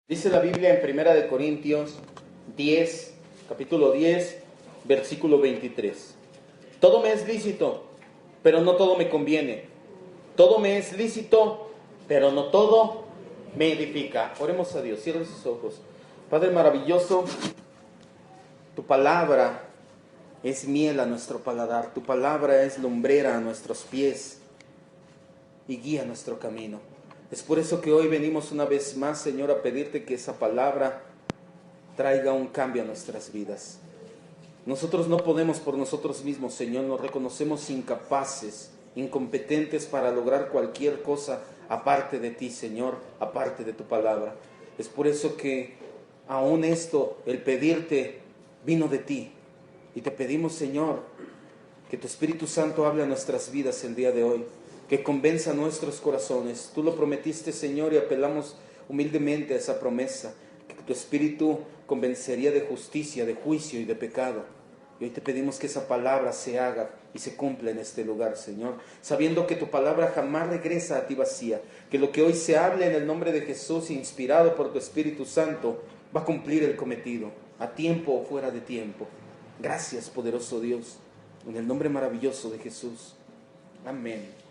Dice la Biblia en Primera de Corintios 10, capítulo 10, versículo 23. Todo me es lícito, pero no todo me conviene. Todo me es lícito, pero no todo me edifica. Oremos a Dios, cierra sus ojos. Padre maravilloso, tu palabra es miel a nuestro paladar. Tu palabra es lumbrera a nuestros pies y guía nuestro camino. Es por eso que hoy venimos una vez más, Señor, a pedirte que esa palabra traiga un cambio a nuestras vidas. Nosotros no podemos por nosotros mismos, Señor, nos reconocemos incapaces, incompetentes para lograr cualquier cosa aparte de ti, Señor, aparte de tu palabra. Es por eso que aún esto, el pedirte, vino de ti. Y te pedimos, Señor, que tu Espíritu Santo hable a nuestras vidas el día de hoy, que convenza nuestros corazones. Tú lo prometiste, Señor, y apelamos humildemente a esa promesa, que tu Espíritu convencería de justicia, de juicio y de pecado. Y hoy te pedimos que esa palabra se haga y se cumpla en este lugar, Señor, sabiendo que tu palabra jamás regresa a ti vacía, que lo que hoy se hable en el nombre de Jesús, inspirado por tu Espíritu Santo, va a cumplir el cometido, a tiempo o fuera de tiempo. Gracias, poderoso Dios, en el nombre maravilloso de Jesús. Amén.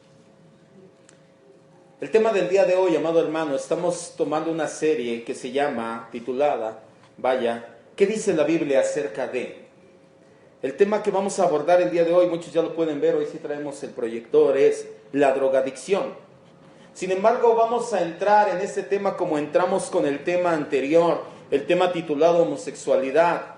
El tema del día de hoy, amado hermano, estamos tomando una serie que se llama, titulada, ¿qué dice la Biblia acerca de? El tema que vamos a abordar el día de hoy, muchos ya lo pueden ver, hoy sí traemos el proyector, es la drogadicción. Sin embargo, vamos a entrar en este tema como entramos con el tema anterior, el tema titulado homosexualidad,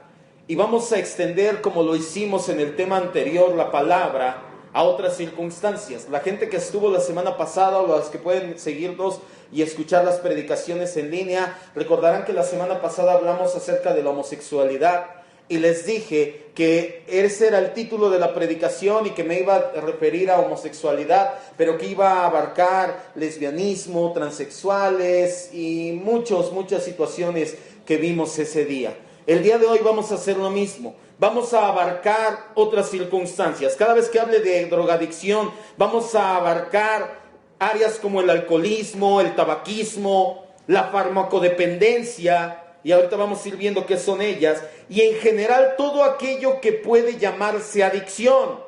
y vamos a extender, como lo hicimos en el tema anterior, la palabra a otras circunstancias. La gente que estuvo la semana pasada o los que pueden seguirnos y escuchar las predicaciones en línea, recordarán que la semana pasada hablamos acerca de la homosexualidad y les dije que ese era el título de la predicación y que me iba a referir a homosexualidad, pero que iba a abarcar lesbianismo, transexuales y muchas situaciones que vimos ese día. El día de hoy vamos a hacer lo mismo. Vamos a abarcar otras circunstancias. Cada vez que hable de drogadicción, vamos a abarcar áreas como el alcoholismo, el tabaquismo, la farmacodependencia, y ahorita vamos a ir viendo qué son ellas, y en general todo aquello que puede llamarse adicción.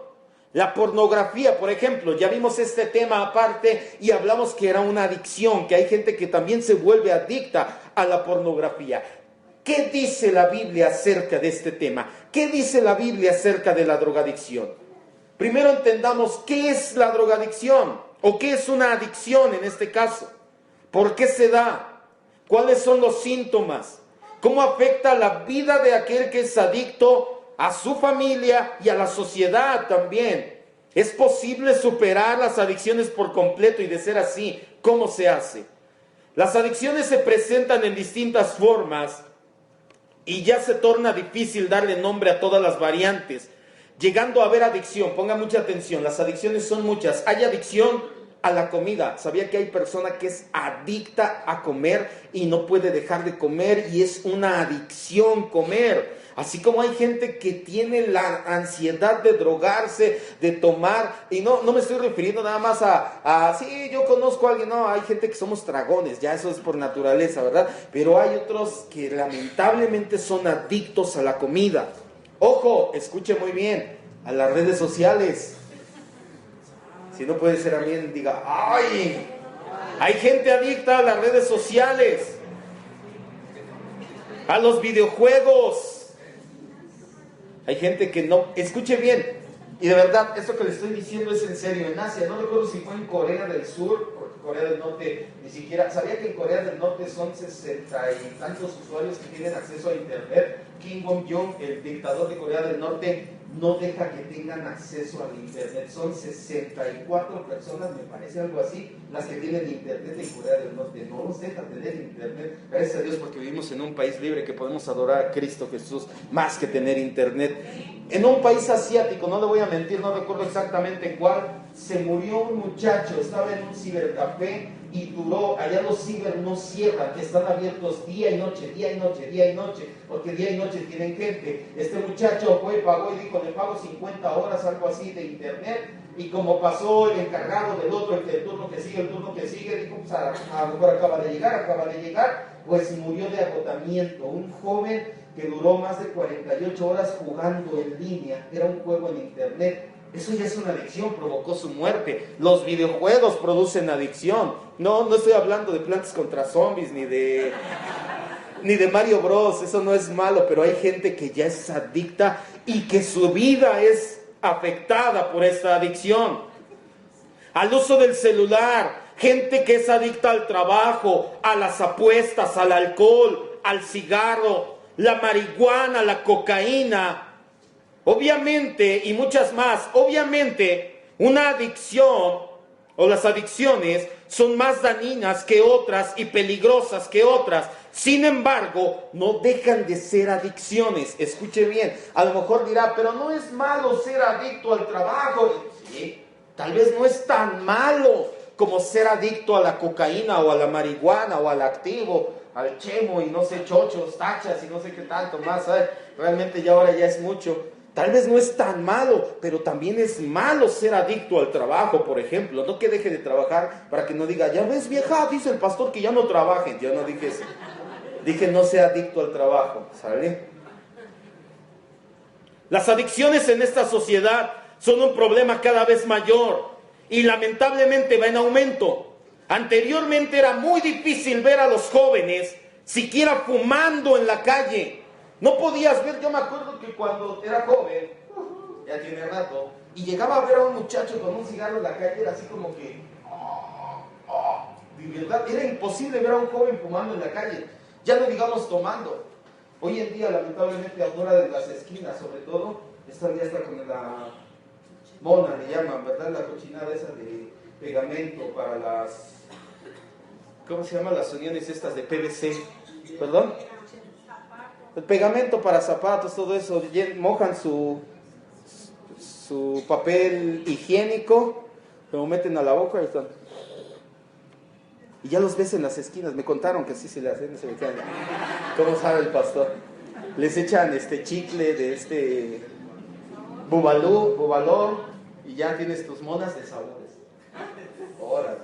La pornografía, por ejemplo, ya vimos este tema aparte y hablamos que era una adicción, que hay gente que también se vuelve adicta a la pornografía. ¿Qué dice la Biblia acerca de este tema? ¿Qué dice la Biblia acerca de la drogadicción? Primero entendamos qué es la drogadicción o qué es una adicción en este caso. ¿Por qué se da? ¿Cuáles son los síntomas? ¿Cómo afecta la vida de aquel que es adicto, a su familia y a la sociedad también? ¿Es posible superar las adicciones por completo? Y de ser así, ¿cómo se hace? Las adicciones se presentan en distintas formas y ya se torna difícil darle nombre a todas las variantes, llegando a haber adicción. Ponga mucha atención, las adicciones son muchas. Hay adicción a la comida. ¿Sabía que hay persona que es adicta a comer y no puede dejar de comer y es una adicción comer? Así como hay gente que tiene la ansiedad de drogarse, de tomar, y no me estoy refiriendo nada más sí, yo conozco a alguien, no, hay gente que somos dragones, ya eso es por naturaleza, ¿verdad? Pero hay otros que lamentablemente son adictos a la comida. Ojo, escuche muy bien, a las redes sociales. Si no puede ser amén, diga, ¡ay! Hay gente adicta a las redes sociales, a los videojuegos. Hay gente que no, escuche bien, y de verdad, esto que le estoy diciendo es en serio. En Asia, no recuerdo si fue en Corea del Sur, porque Corea del Norte ni siquiera, sabía que en Corea del Norte son 60 y tantos usuarios que tienen acceso a internet. Kim Jong-un, el dictador de Corea del Norte, no deja que tengan acceso al internet. Son 64 personas, me parece algo así, las que tienen internet en Corea del Norte. No nos deja tener internet. Gracias a Dios porque vivimos en un país libre que podemos adorar a Cristo Jesús más que tener internet. En un país asiático, no le voy a mentir, no recuerdo exactamente cuál, se murió un muchacho, estaba en un cibercafé y duró, allá los ciber no cierran, que están abiertos día y noche, día y noche, día y noche, porque día y noche tienen gente. Este muchacho fue, pagó y dijo, le pago 50 horas, algo así de internet, y como pasó el encargado del otro, el turno que sigue, dijo, pues a lo mejor acaba de llegar, pues murió de agotamiento. Un joven que duró más de 48 horas jugando en línea, era un juego en internet. Eso ya es una adicción, provocó su muerte. Los videojuegos producen adicción. No estoy hablando de Plantas contra Zombies ni de Mario Bros. Eso no es malo, pero hay gente que ya es adicta y que su vida es afectada por esta adicción. Al uso del celular, gente que es adicta al trabajo, a las apuestas, al alcohol, al cigarro, la marihuana, la cocaína. Obviamente, y muchas más, obviamente, una adicción o las adicciones son más dañinas que otras y peligrosas que otras. Sin embargo, no dejan de ser adicciones. Escuche bien, a lo mejor dirá, pero no es malo ser adicto al trabajo. Sí, tal vez no es tan malo como ser adicto a la cocaína o a la marihuana o al activo, al chemo y no sé, chochos, tachas y no sé qué tanto más. ¿Sabes? Realmente ya ahora ya es mucho. Tal vez no es tan malo, pero también es malo ser adicto al trabajo, por ejemplo. No que deje de trabajar para que no diga, ya ves vieja, dice el pastor que ya no trabajen. Yo no dije eso. Dije no sea adicto al trabajo, ¿sale? Las adicciones en esta sociedad son un problema cada vez mayor y lamentablemente va en aumento. Anteriormente era muy difícil ver a los jóvenes siquiera fumando en la calle. No podías ver, yo me acuerdo que cuando era joven, ya tiene rato, y llegaba a ver a un muchacho con un cigarro en la calle, era así como que, de verdad, era imposible ver a un joven fumando en la calle, ya no digamos tomando. Hoy en día, lamentablemente, ahora de las esquinas, sobre todo, están ya hasta con la mona, le llaman, ¿verdad? La cochinada esa de pegamento para las, ¿cómo se llaman las uniones estas de PVC? ¿Perdón? El pegamento para zapatos, todo eso, mojan su papel higiénico, lo meten a la boca y están. Y ya los ves en las esquinas, me contaron que así se le hacen, se me quedan. ¿Cómo sabe el pastor? Les echan chicle de bubalor, y ya tienes tus monas de sabores. Ahora,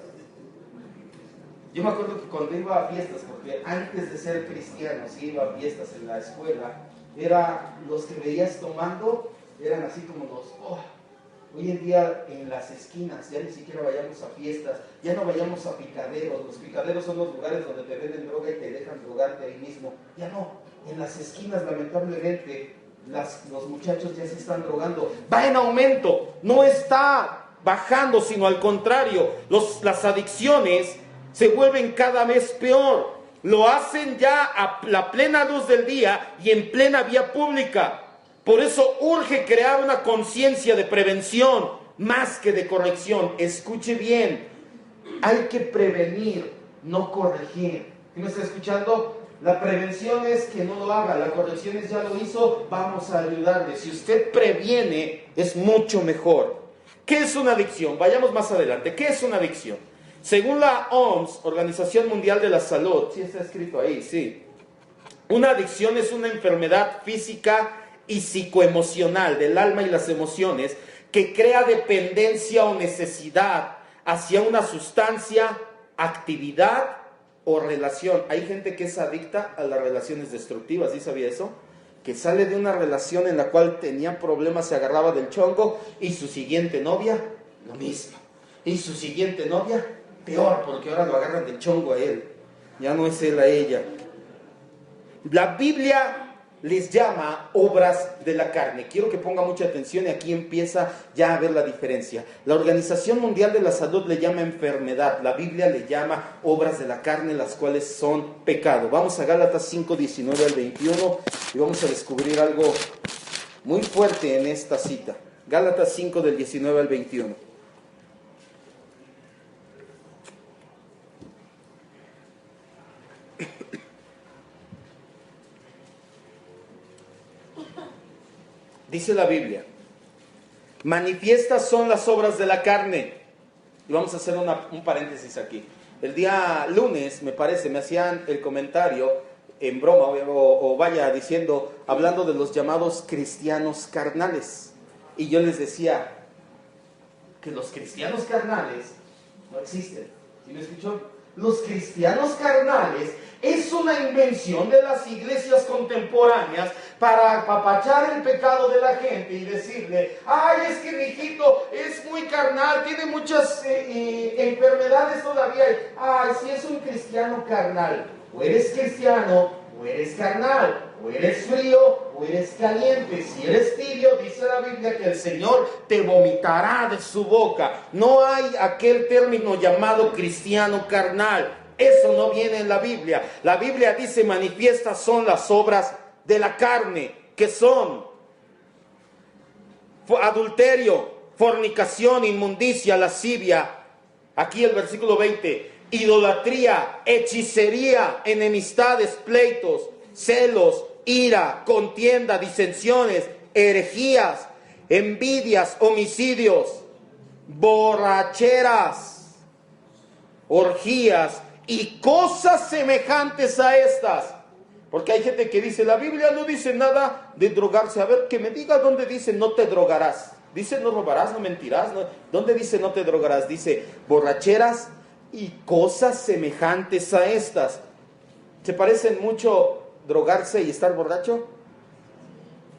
yo me acuerdo que cuando iba a fiestas, porque antes de ser cristiano, sí iba a fiestas en la escuela, los que veías tomando, eran así como hoy en día en las esquinas, ya ni siquiera vayamos a fiestas, ya no vayamos a picaderos. Los picaderos son los lugares donde te venden droga y te dejan drogarte ahí mismo. Ya no, en las esquinas lamentablemente los muchachos ya se están drogando. Va en aumento, no está bajando, sino al contrario, las adicciones se vuelven cada vez peor. Lo hacen ya a la plena luz del día y en plena vía pública. Por eso urge crear una conciencia de prevención más que de corrección. Escuche bien, hay que prevenir, no corregir. ¿Sí me está escuchando? La prevención es que no lo haga, la corrección es ya lo hizo, vamos a ayudarle. Si usted previene, es mucho mejor. ¿Qué es una adicción? Vayamos más adelante. ¿Qué es una adicción? Según la OMS, Organización Mundial de la Salud, sí está escrito ahí, sí. Una adicción es una enfermedad física y psicoemocional del alma y las emociones que crea dependencia o necesidad hacia una sustancia, actividad o relación. Hay gente que es adicta a las relaciones destructivas, ¿sí sabía eso? Que sale de una relación en la cual tenía problemas, se agarraba del chongo y su siguiente novia, lo mismo. Y su siguiente novia, peor, porque ahora lo agarran del chongo a él. Ya no es él a ella. La Biblia les llama obras de la carne. Quiero que ponga mucha atención y aquí empieza ya a ver la diferencia. La Organización Mundial de la Salud le llama enfermedad. La Biblia le llama obras de la carne, las cuales son pecado. Vamos a Gálatas 5, 19 al 21 y vamos a descubrir algo muy fuerte en esta cita. Gálatas 5 del 19 al 21. Dice la Biblia: Manifiestas son las obras de la carne. Y vamos a hacer un paréntesis aquí. El día lunes, me parece, me hacían el comentario en broma o vaya diciendo, hablando de los llamados cristianos carnales. Y yo les decía que los cristianos carnales no existen. ¿Sí me escuchó? Los cristianos carnales es una invención de las iglesias contemporáneas para apapachar el pecado de la gente y decirle, ay, es que mi hijito es muy carnal, tiene muchas enfermedades todavía. Ay, si es un cristiano carnal, o eres cristiano, o eres carnal, o eres frío, o eres caliente. Si eres tibio, dice la Biblia que el Señor te vomitará de su boca. No hay aquel término llamado cristiano carnal. Eso no viene en la Biblia. La Biblia dice, manifiestas son las obras de la carne, que son adulterio, fornicación, inmundicia, lascivia. Aquí el versículo 20, idolatría, hechicería, enemistades, pleitos, celos, ira, contienda, disensiones, herejías, envidias, homicidios, borracheras, orgías y cosas semejantes a estas. Porque hay gente que dice, la Biblia no dice nada de drogarse. A ver, que me diga dónde dice no te drogarás. Dice no robarás, no mentirás. No. ¿Dónde dice no te drogarás? Dice borracheras y cosas semejantes a estas. ¿Se parecen mucho drogarse y estar borracho?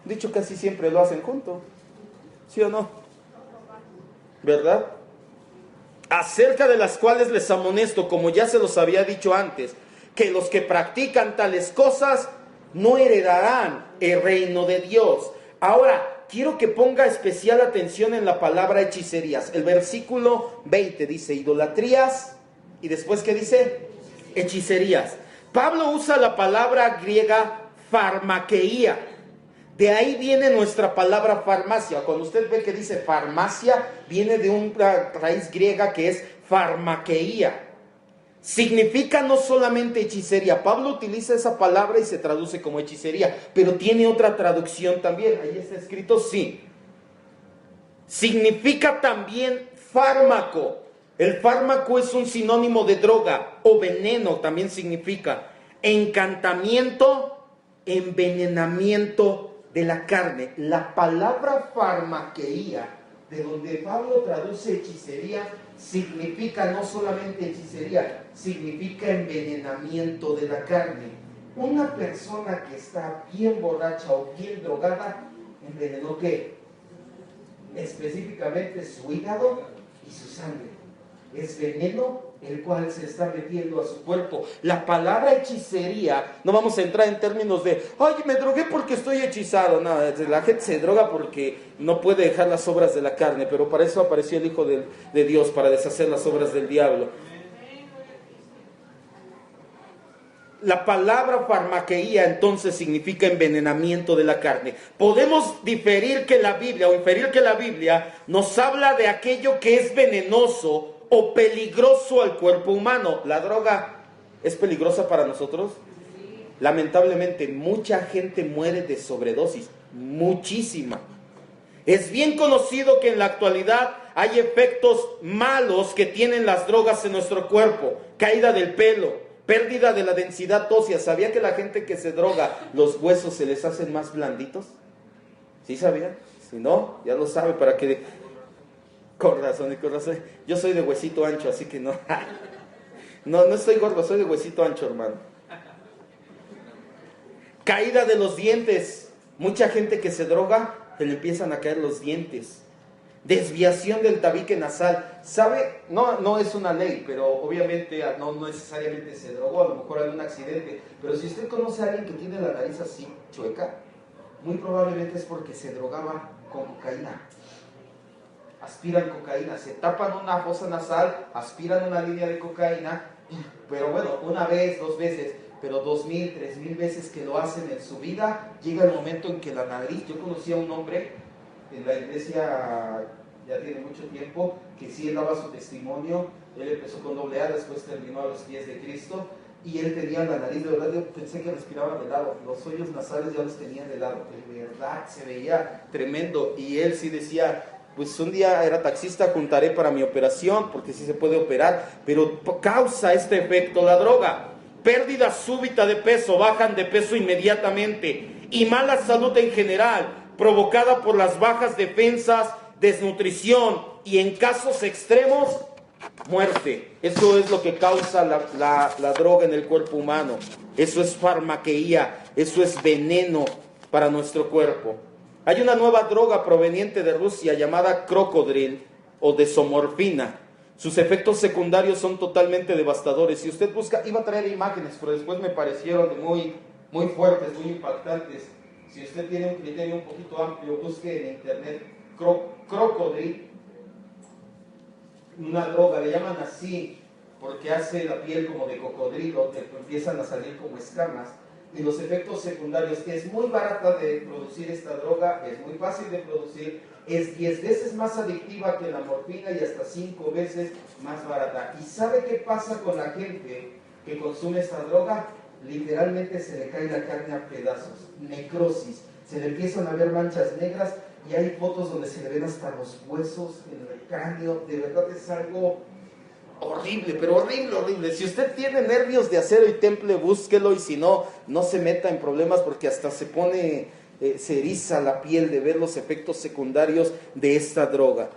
Dicho casi siempre lo hacen juntos. ¿Sí o no? ¿Verdad? Acerca de las cuales les amonesto, como ya se los había dicho antes, que los que practican tales cosas no heredarán el reino de Dios. Ahora, quiero que ponga especial atención en la palabra hechicerías. El versículo 20 dice idolatrías, y después ¿qué dice? Hechicerías. Pablo usa la palabra griega farmakeia. De ahí viene nuestra palabra farmacia. Cuando usted ve que dice farmacia, viene de una raíz griega que es farmakeia. Significa no solamente hechicería. Pablo utiliza esa palabra y se traduce como hechicería, pero tiene otra traducción también. Ahí está escrito sí. Significa también fármaco. El fármaco es un sinónimo de droga o veneno, también significa encantamiento, envenenamiento de la carne. La palabra farmaqueía, de donde Pablo traduce hechicería, significa no solamente hechicería, significa envenenamiento de la carne. Una persona que está bien borracha o bien drogada, envenenó ¿qué? Específicamente su hígado y su sangre. Es veneno el cual se está metiendo a su cuerpo. La palabra hechicería, no vamos a entrar en términos de, ay, me drogué porque estoy hechizado. No, la gente se droga porque no puede dejar las obras de la carne, pero para eso apareció el Hijo de Dios, para deshacer las obras del diablo. La palabra farmaqueía entonces significa envenenamiento de la carne. Podemos diferir que la Biblia, o inferir que la Biblia nos habla de aquello que es venenoso o peligroso al cuerpo humano. ¿La droga es peligrosa para nosotros? Lamentablemente, mucha gente muere de sobredosis, muchísima. Es bien conocido que en la actualidad hay efectos malos que tienen las drogas en nuestro cuerpo. Caída del pelo, pérdida de la densidad ósea. ¿Sabía que la gente que se droga, los huesos se les hacen más blanditos? ¿Sí sabía? Si no, ya lo sabe, para que... Con razón. Yo soy de huesito ancho, así que no. No estoy gordo, soy de huesito ancho, hermano. Caída de los dientes. Mucha gente que se droga, se le empiezan a caer los dientes. Desviación del tabique nasal. ¿Sabe? No es una ley, pero obviamente no necesariamente se drogó, a lo mejor hay un accidente. Pero si usted conoce a alguien que tiene la nariz así, chueca, muy probablemente es porque se drogaba con cocaína. Aspiran cocaína, se tapan una fosa nasal, aspiran una línea de cocaína, pero bueno, una vez, 2 veces, pero 2,000, 3,000 veces que lo hacen en su vida, llega el momento en que la nariz... Yo conocí a un hombre en la iglesia, ya tiene mucho tiempo, que sí, él daba su testimonio. Él empezó con AA, después terminó a los pies de Cristo, y él tenía la nariz, de verdad, yo pensé que respiraba de lado, los hoyos nasales ya los tenía de lado, de verdad, se veía tremendo, y él sí decía... pues un día era taxista, juntaré para mi operación, porque sí se puede operar, pero causa este efecto la droga. Pérdida súbita de peso, bajan de peso inmediatamente, y mala salud en general, provocada por las bajas defensas, desnutrición y en casos extremos, muerte. Eso es lo que causa la droga en el cuerpo humano. Eso es farmaqueía, eso es veneno para nuestro cuerpo. Hay una nueva droga proveniente de Rusia llamada Crocodril o desomorfina. Sus efectos secundarios son totalmente devastadores. Si usted busca, iba a traer imágenes, pero después me parecieron muy fuertes, muy impactantes. Si usted tiene un criterio un poquito amplio, busque en internet Crocodril, una droga, le llaman así porque hace la piel como de cocodrilo, te empiezan a salir como escamas. Y los efectos secundarios, que es muy barata de producir esta droga, es muy fácil de producir, es 10 veces más adictiva que la morfina y hasta 5 veces más barata. ¿Y sabe qué pasa con la gente que consume esta droga? Literalmente se le cae la carne a pedazos, necrosis, se le empiezan a ver manchas negras y hay fotos donde se le ven hasta los huesos en el cráneo. De verdad es algo horrible, pero horrible, horrible. Si usted tiene nervios de acero y temple, búsquelo, y si no, no se meta en problemas porque hasta se pone, se eriza la piel de ver los efectos secundarios de esta droga.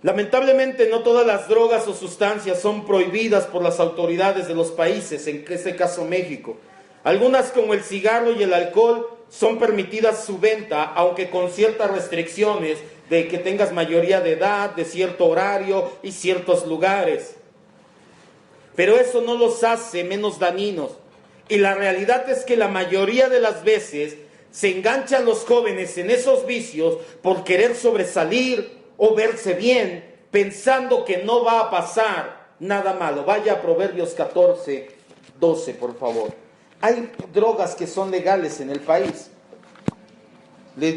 Lamentablemente no todas las drogas o sustancias son prohibidas por las autoridades de los países, en este caso México. Algunas, como el cigarro y el alcohol, son permitidas su venta, aunque con ciertas restricciones de que tengas mayoría de edad, de cierto horario y ciertos lugares. Pero eso no los hace menos dañinos. Y la realidad es que la mayoría de las veces se enganchan los jóvenes en esos vicios por querer sobresalir o verse bien, pensando que no va a pasar nada malo. Vaya a Proverbios 14, 12, por favor. Hay drogas que son legales en el país.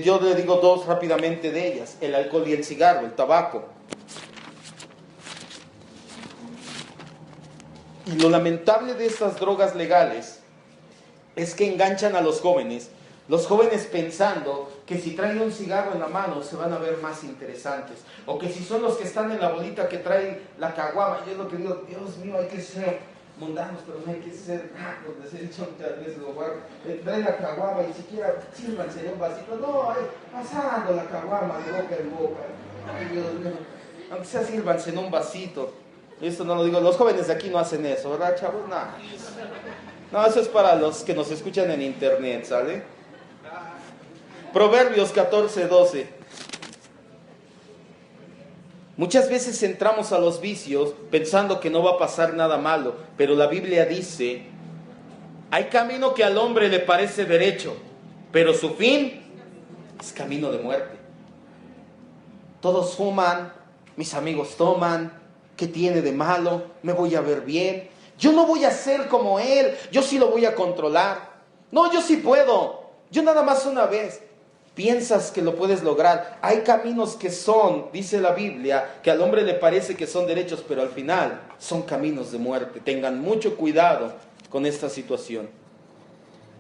Yo le digo dos rápidamente de ellas: el alcohol y el cigarro, el tabaco. Y lo lamentable de estas drogas legales es que enganchan a los jóvenes pensando que si traen un cigarro en la mano se van a ver más interesantes, o que si son los que están en la bolita que traen la caguama. Yo es lo que digo: Dios mío, hay que ser mundanos, pero no hay que ser nacos, de ser chontas, trae la caguama y siquiera sírvanse en un vasito. No, pasando la caguama de boca en boca. Ay, Dios mío, aunque sea sírvanse en un vasito. Esto no lo digo, los jóvenes de aquí no hacen eso, ¿verdad, chavos? No, eso es para los que nos escuchan en internet, ¿sale? Proverbios 14, 12. Muchas veces entramos a los vicios pensando que no va a pasar nada malo, pero la Biblia dice: hay camino que al hombre le parece derecho, pero su fin es camino de muerte. Todos fuman, mis amigos toman, ¿qué tiene de malo? Me voy a ver bien, yo no voy a ser como él, yo sí lo voy a controlar. No, yo sí puedo, yo nada más una vez. Piensas que lo puedes lograr. Hay caminos que son, dice la Biblia, que al hombre le parece que son derechos, pero al final son caminos de muerte. Tengan mucho cuidado con esta situación.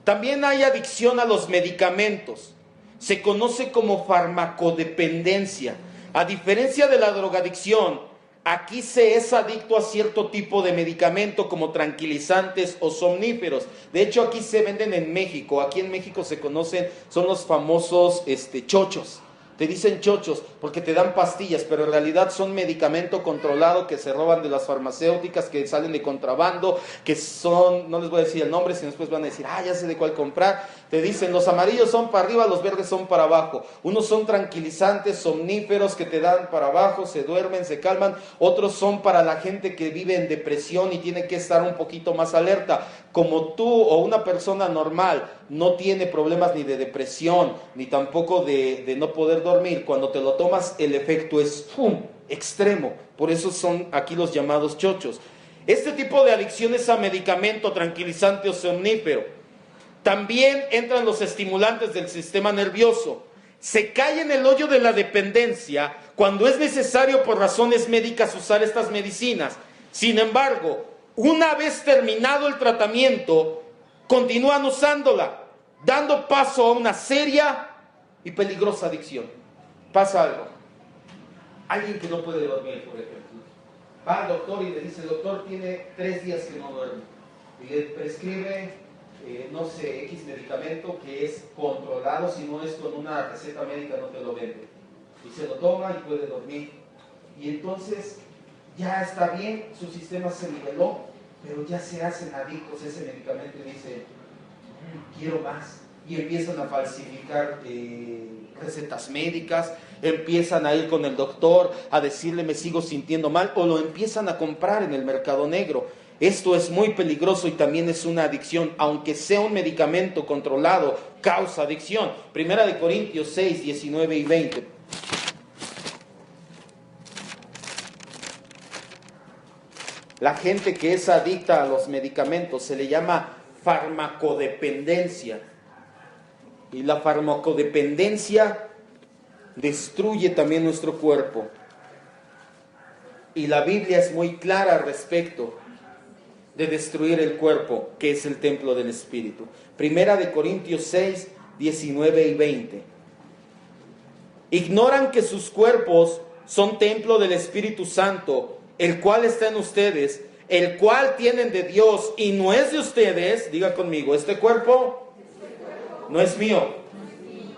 También hay adicción a los medicamentos. Se conoce como farmacodependencia. A diferencia de la drogadicción, aquí se es adicto a cierto tipo de medicamento como tranquilizantes o somníferos. De hecho, aquí se venden en México. Aquí en México se conocen, son los famosos chochos. Te dicen chochos porque te dan pastillas, pero en realidad son medicamento controlado que se roban de las farmacéuticas, que salen de contrabando, que son, no les voy a decir el nombre, sino después van a decir: ya sé de cuál comprar. Te dicen, los amarillos son para arriba, los verdes son para abajo. Unos son tranquilizantes, somníferos, que te dan para abajo, se duermen, se calman. Otros son para la gente que vive en depresión y tiene que estar un poquito más alerta. Como tú o una persona normal no tiene problemas ni de depresión, ni tampoco de no poder dormir, cuando te lo tomas el efecto es extremo. Por eso son aquí los llamados chochos. Este tipo de adicciones a medicamento, tranquilizante o somnífero. También entran los estimulantes del sistema nervioso. Se cae en el hoyo de la dependencia cuando es necesario por razones médicas usar estas medicinas. Sin embargo, una vez terminado el tratamiento, continúan usándola, dando paso a una seria y peligrosa adicción. Pasa algo. Alguien que no puede dormir, por ejemplo. Va al doctor y le dice, doctor, tiene 3 días que no duerme. Y le prescribe, no sé, X medicamento que es controlado, si no es con una receta médica no te lo vende. Y se lo toma y puede dormir. Y entonces ya está bien, su sistema se niveló, pero ya se hacen adictos a ese medicamento y dicen, quiero más. Y empiezan a falsificar recetas médicas, empiezan a ir con el doctor a decirle me sigo sintiendo mal, o lo empiezan a comprar en el mercado negro. Esto es muy peligroso y también es una adicción, aunque sea un medicamento controlado, causa adicción. Primera de Corintios 6, 19 y 20. La gente que es adicta a los medicamentos se le llama farmacodependencia. Y la farmacodependencia destruye también nuestro cuerpo. Y la Biblia es muy clara al respecto de destruir el cuerpo, que es el templo del Espíritu. Primera de Corintios 6, 19 y 20. Ignoran que sus cuerpos son templo del Espíritu Santo, el cual está en ustedes, el cual tienen de Dios y no es de ustedes. Diga conmigo, este cuerpo no es mío,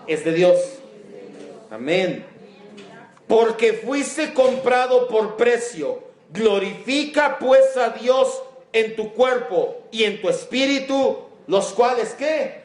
es de Dios. Amén. Porque fuiste comprado por precio. Glorifica pues a Dios en tu cuerpo y en tu espíritu, los cuales, ¿qué?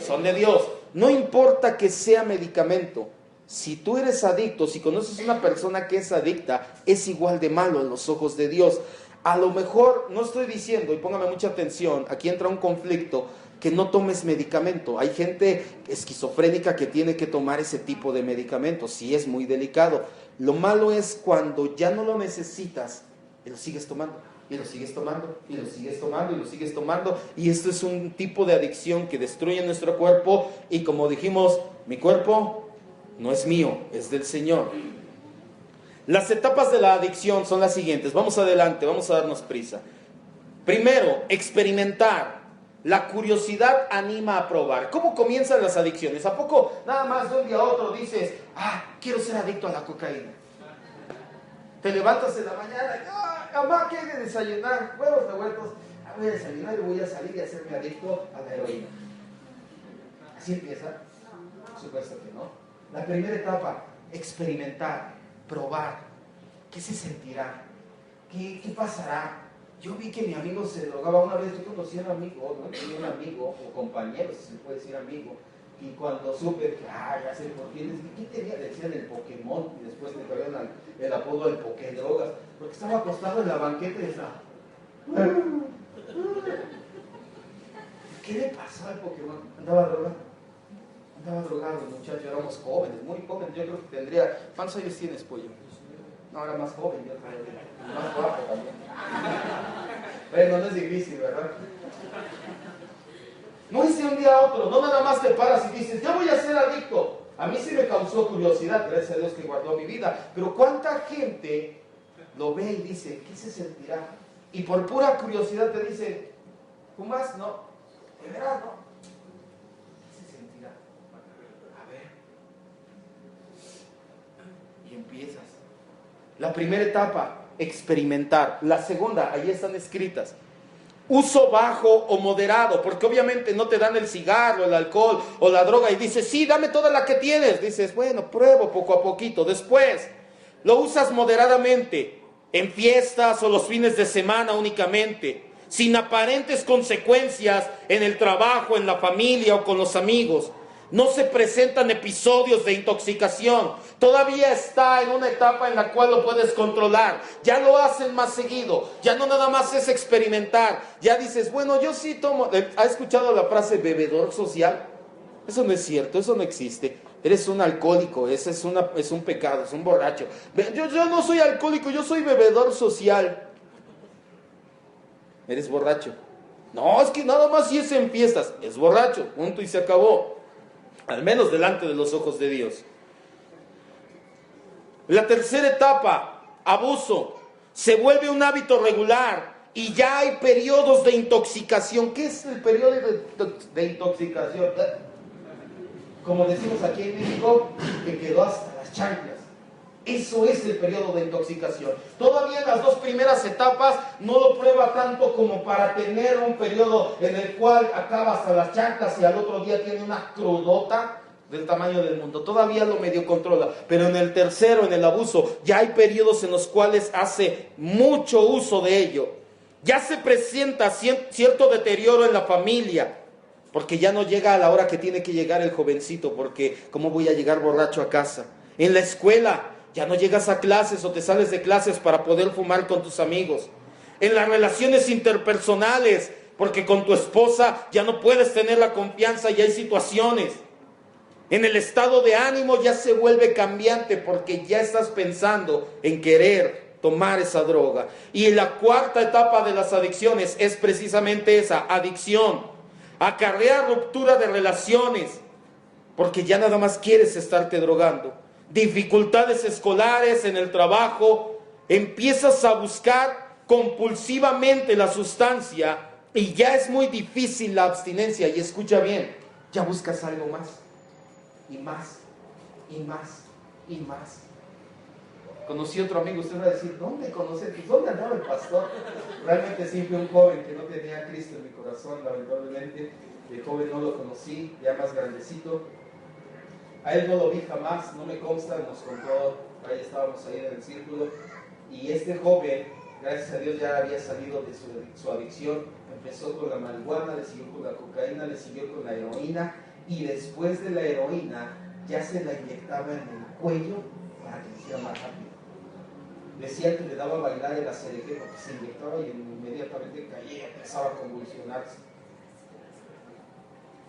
Son de Dios. No importa que sea medicamento. Si tú eres adicto, si conoces a una persona que es adicta, es igual de malo en los ojos de Dios. A lo mejor, no estoy diciendo, y póngame mucha atención, aquí entra un conflicto, que no tomes medicamento. Hay gente esquizofrénica que tiene que tomar ese tipo de medicamentos, sí es muy delicado. Lo malo es cuando ya no lo necesitas y lo sigues tomando, y lo sigues tomando, y lo sigues tomando, y lo sigues tomando. Y esto es un tipo de adicción que destruye nuestro cuerpo, y como dijimos, mi cuerpo no es mío, es del Señor. Las etapas de la adicción son las siguientes. Vamos adelante, vamos a darnos prisa. Primero, experimentar. La curiosidad anima a probar. ¿Cómo comienzan las adicciones? ¿A poco nada más de un día a otro dices, quiero ser adicto a la cocaína? Te levantas en la mañana, mamá, ¿qué hay de desayunar? Huevos revueltos. Voy a desayunar y voy a salir y hacerme adicto a la heroína. ¿Así empieza? Por supuesto que no. La primera etapa, experimentar, probar. ¿Qué se sentirá? ¿Qué pasará? Yo vi que mi amigo se drogaba una vez. Yo conocí a un amigo, ¿no? Tenía un amigo o compañero, si se puede decir amigo. Y cuando supe que, ya sé por quién, ¿quién tenía? Le decían el Pokémon, y después le cambiaron el apodo del Pokédrogas, porque estaba acostado en la banqueta y estaba. ¿Qué le pasó al Pokémon? Andaba drogado el muchacho, éramos jóvenes, muy jóvenes. Yo creo que tendría. ¿Cuántos años tienes, pollo? No, era más joven, yo creo. Más guapo también. Bueno, no es difícil, ¿verdad? No es de un día a otro, no nada más te paras y dices, ya voy a ser adicto. A mí sí me causó curiosidad, gracias a Dios que guardó mi vida. Pero ¿cuánta gente lo ve y dice, ¿qué se sentirá? Y por pura curiosidad te dice, ¿fumas? No. ¿De veras? No. ¿Qué se sentirá? A ver. Y empiezas. La primera etapa, experimentar. La segunda, ahí están escritas. Uso bajo o moderado, porque obviamente no te dan el cigarro, el alcohol o la droga y dices, sí, dame toda la que tienes. Dices, bueno, pruebo poco a poquito. Después, lo usas moderadamente, en fiestas o los fines de semana únicamente, sin aparentes consecuencias en el trabajo, en la familia o con los amigos. No se presentan episodios de intoxicación. Todavía está en una etapa en la cual lo puedes controlar. Ya lo hacen más seguido. Ya no nada más es experimentar. Ya dices, bueno, yo sí tomo. ¿Ha escuchado la frase bebedor social? Eso no es cierto, eso no existe. Eres un alcohólico, ese es un pecado, es un borracho. Yo no soy alcohólico, yo soy bebedor social. Eres borracho. No, es que nada más si es en fiestas. Es borracho, punto y se acabó. Al menos delante de los ojos de Dios. La tercera etapa, abuso. Se vuelve un hábito regular y ya hay periodos de intoxicación. ¿Qué es el periodo de intoxicación? Como decimos aquí en México, que quedó hasta las chanclas. Eso es el periodo de intoxicación. Todavía en las 2 primeras etapas no lo prueba tanto como para tener un periodo en el cual acaba hasta las chanclas y al otro día tiene una crudota del tamaño del mundo. Todavía lo medio controla. Pero en el tercero, en el abuso, ya hay periodos en los cuales hace mucho uso de ello. Ya se presenta cierto deterioro en la familia, porque ya no llega a la hora que tiene que llegar el jovencito, porque ¿cómo voy a llegar borracho a casa? En la escuela, ya no llegas a clases o te sales de clases para poder fumar con tus amigos. En las relaciones interpersonales, porque con tu esposa ya no puedes tener la confianza y hay situaciones. En el estado de ánimo ya se vuelve cambiante porque ya estás pensando en querer tomar esa droga. Y la cuarta etapa de las adicciones es precisamente esa, adicción. Acarrea ruptura de relaciones, porque ya nada más quieres estarte drogando. Dificultades escolares en el trabajo, empiezas a buscar compulsivamente la sustancia y ya es muy difícil la abstinencia. Y escucha bien, ya buscas algo más, y más, y más, y más. Conocí otro amigo, usted va a decir, ¿dónde conocí? ¿Dónde andaba el pastor? Realmente sí fui un joven que no tenía a Cristo en mi corazón, lamentablemente. De joven no lo conocí, ya más grandecito. A él no lo vi jamás, no me consta, nos contó, ahí estábamos ahí en el círculo. Y este joven, gracias a Dios, ya había salido de su adicción. Empezó con la marihuana, le siguió con la cocaína, le siguió con la heroína. Y después de la heroína, ya se la inyectaba en el cuello para que hiciera más rápido. Decía que le daba a bailar el acereje porque se inyectaba y inmediatamente caía, empezaba a convulsionarse.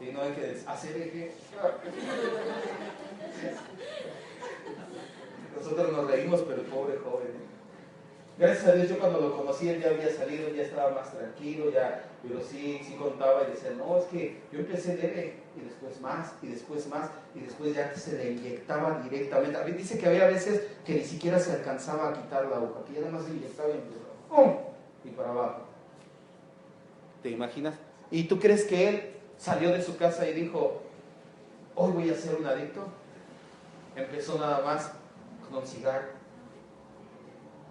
Y no hay que acereje. Nosotros nos reímos, pero el pobre joven. Gracias a Dios, yo cuando lo conocí, él ya había salido, ya estaba más tranquilo, pero sí contaba y decía, no, es que yo empecé leve, y después más, y después más, y después ya se le inyectaba directamente. A mí dice que había veces que ni siquiera se alcanzaba a quitar la aguja, que ya nada más se inyectaba y empezaba, ¡pum!, y para abajo. ¿Te imaginas? ¿Y tú crees que él salió de su casa y dijo, hoy voy a ser un adicto? Empezó nada más con un cigarro,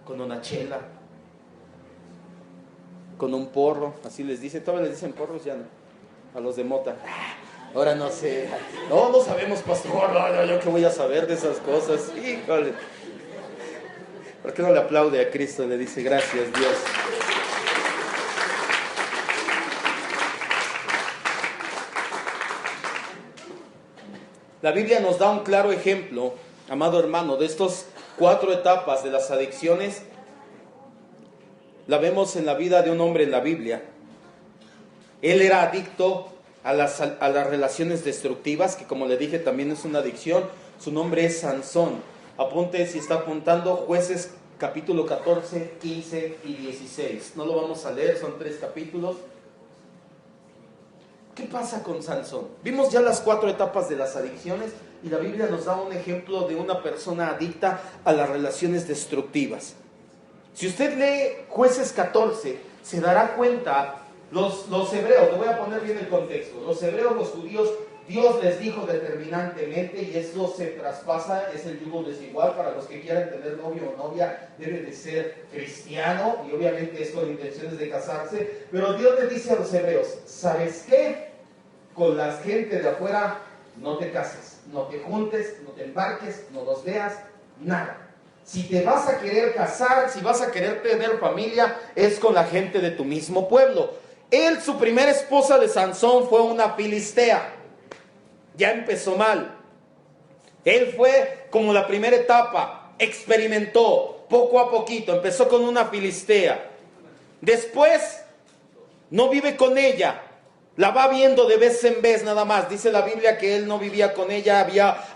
con una chela, con un porro, así les dicen, todavía les dicen porros, ya no, a los de mota. Ahora no sé, no sabemos, pastor, no, yo qué voy a saber de esas cosas, híjole. ¿Por qué no le aplaude a Cristo? Le dice, gracias Dios. La Biblia nos da un claro ejemplo, amado hermano, de estas 4 etapas de las adicciones. La vemos en la vida de un hombre en la Biblia. Él era adicto a las relaciones destructivas, que como le dije también es una adicción. Su nombre es Sansón. Apunte si está apuntando, Jueces capítulo 14, 15 y 16. No lo vamos a leer, son 3 capítulos. ¿Qué pasa con Sansón? Vimos ya las 4 etapas de las adicciones y la Biblia nos da un ejemplo de una persona adicta a las relaciones destructivas. Si usted lee Jueces 14, se dará cuenta, los hebreos, le voy a poner bien el contexto, los hebreos, los judíos, Dios les dijo determinantemente, y esto se traspasa, es el yugo desigual. Para los que quieran tener novio o novia, debe de ser cristiano, y obviamente es con intenciones de casarse, pero Dios les dice a los hebreos, ¿sabes qué? Con la gente de afuera no te cases, no te juntes, no te embarques, no los veas, nada. Si te vas a querer casar, si vas a querer tener familia, es con la gente de tu mismo pueblo. Él, su primera esposa de Sansón fue una filistea. Ya empezó mal. Él fue como la primera etapa, experimentó poco a poquito, empezó con una filistea. Después no vive con ella, la va viendo de vez en vez nada más. Dice la Biblia que él no vivía con ella,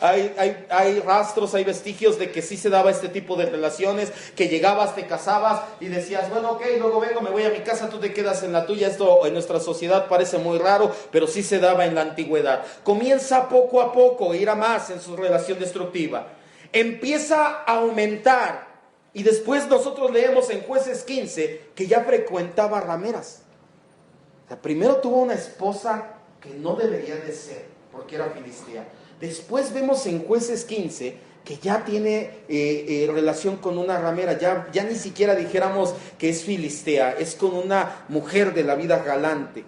hay rastros, hay vestigios de que sí se daba este tipo de relaciones, que llegabas, te casabas y decías, bueno, ok, luego vengo, me voy a mi casa, tú te quedas en la tuya. Esto en nuestra sociedad parece muy raro, pero sí se daba en la antigüedad. Comienza poco a poco a ir a más en su relación destructiva. Empieza a aumentar y después nosotros leemos en Jueces 15 que ya frecuentaba rameras. O sea, primero tuvo una esposa que no debería de ser, porque era filistea. Después vemos en Jueces 15 que ya tiene relación con una ramera, ya ni siquiera dijéramos que es filistea, es con una mujer de la vida galante.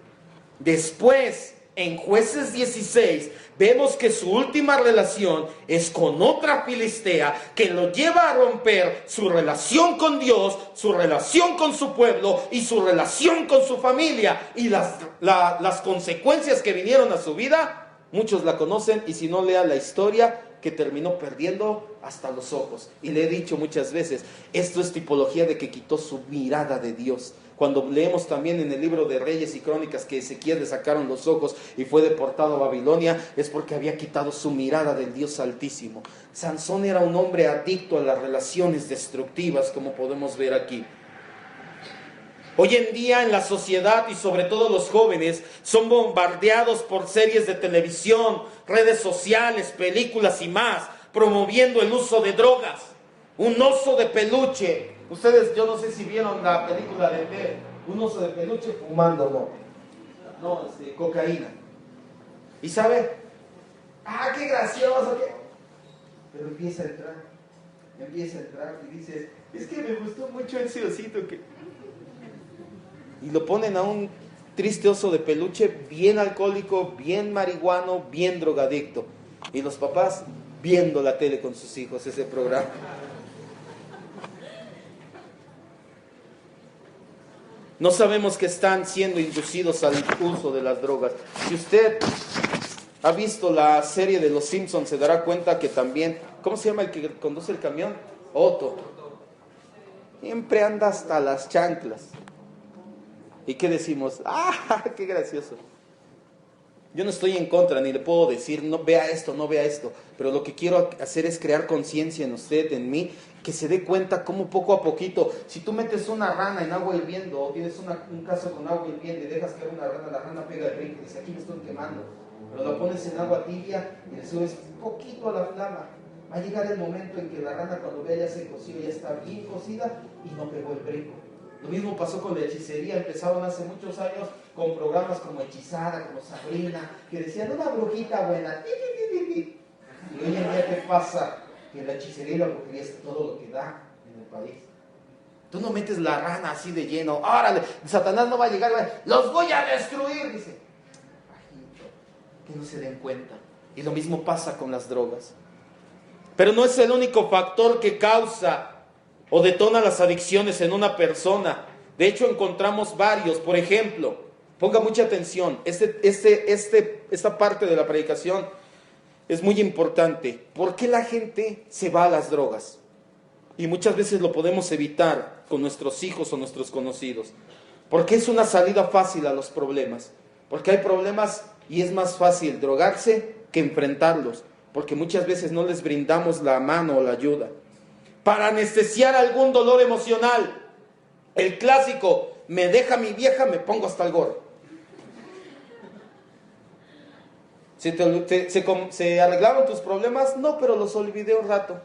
Después, en Jueces 16, vemos que su última relación es con otra filistea que lo lleva a romper su relación con Dios, su relación con su pueblo y su relación con su familia. Y las consecuencias que vinieron a su vida, muchos la conocen, y si no, lean la historia, que terminó perdiendo hasta los ojos. Y le he dicho muchas veces, esto es tipología de que quitó su mirada de Dios. Cuando leemos también en el libro de Reyes y Crónicas que Ezequiel le sacaron los ojos y fue deportado a Babilonia, es porque había quitado su mirada del Dios Altísimo. Sansón era un hombre adicto a las relaciones destructivas, como podemos ver aquí. Hoy en día en la sociedad, y sobre todo los jóvenes, son bombardeados por series de televisión, redes sociales, películas y más, promoviendo el uso de drogas. Un oso de peluche. Ustedes, yo no sé si vieron la película de Ver, un oso de peluche fumando, cocaína. ¿Y sabe? ¡Ah, qué gracioso! ¿Qué? Pero empieza a entrar y dices, es que me gustó mucho ese osito que... Y lo ponen a un triste oso de peluche bien alcohólico, bien marihuano, bien drogadicto. Y los papás viendo la tele con sus hijos, ese programa. No sabemos que están siendo inducidos al uso de las drogas. Si usted ha visto la serie de Los Simpsons, se dará cuenta que también, ¿cómo se llama el que conduce el camión? Otto. Siempre anda hasta las chanclas. ¿Y qué decimos? ¡Ah, qué gracioso! Yo no estoy en contra, ni le puedo decir, no vea esto, no vea esto. Pero lo que quiero hacer es crear conciencia en usted, en mí, que se dé cuenta cómo poco a poquito, si tú metes una rana en agua hirviendo, o tienes un caso con agua hirviendo y dejas caer una rana, la rana pega el brinco y dice, aquí me estoy quemando. Pero la pones en agua tibia y le subes un poquito a la flama. Va a llegar el momento en que la rana, cuando vea ya se coció, ya está bien cocida y no pegó el brinco. Lo mismo pasó con la hechicería. Empezaron hace muchos años con programas como Hechizada, como Sabrina, que decían una brujita buena. Y hoy en día, ¿qué pasa? Que la hechicería y la brujería es todo lo que da en el país. Tú no metes la rana así de lleno. ¡Órale! Satanás no va a llegar. ¡Los voy a destruir! Dice. Bajito, que no se den cuenta. Y lo mismo pasa con las drogas. Pero no es el único factor que causa o detona las adicciones en una persona. De hecho, encontramos varios. Por ejemplo, ponga mucha atención. Esta parte de la predicación es muy importante. ¿Por qué la gente se va a las drogas? Y muchas veces lo podemos evitar con nuestros hijos o nuestros conocidos. Porque es una salida fácil a los problemas. Porque hay problemas y es más fácil drogarse que enfrentarlos. Porque muchas veces no les brindamos la mano o la ayuda. Para anestesiar algún dolor emocional. El clásico, me deja mi vieja, me pongo hasta el gorro. ¿Se arreglaron tus problemas? No, pero los olvidé un rato.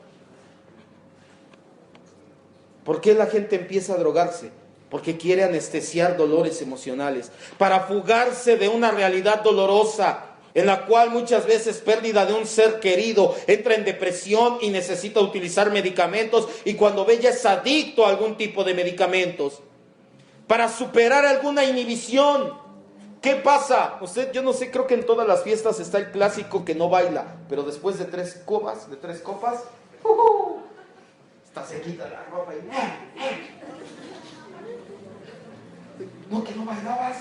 ¿Por qué la gente empieza a drogarse? Porque quiere anestesiar dolores emocionales, para fugarse de una realidad dolorosa, en la cual muchas veces pérdida de un ser querido, entra en depresión y necesita utilizar medicamentos, y cuando ve ya es adicto a algún tipo de medicamentos, para superar alguna inhibición. ¿Qué pasa? Usted, yo no sé, creo que en todas las fiestas está el clásico que no baila, pero después de tres copas, hasta se quita la ropa y... No, que no bailabas.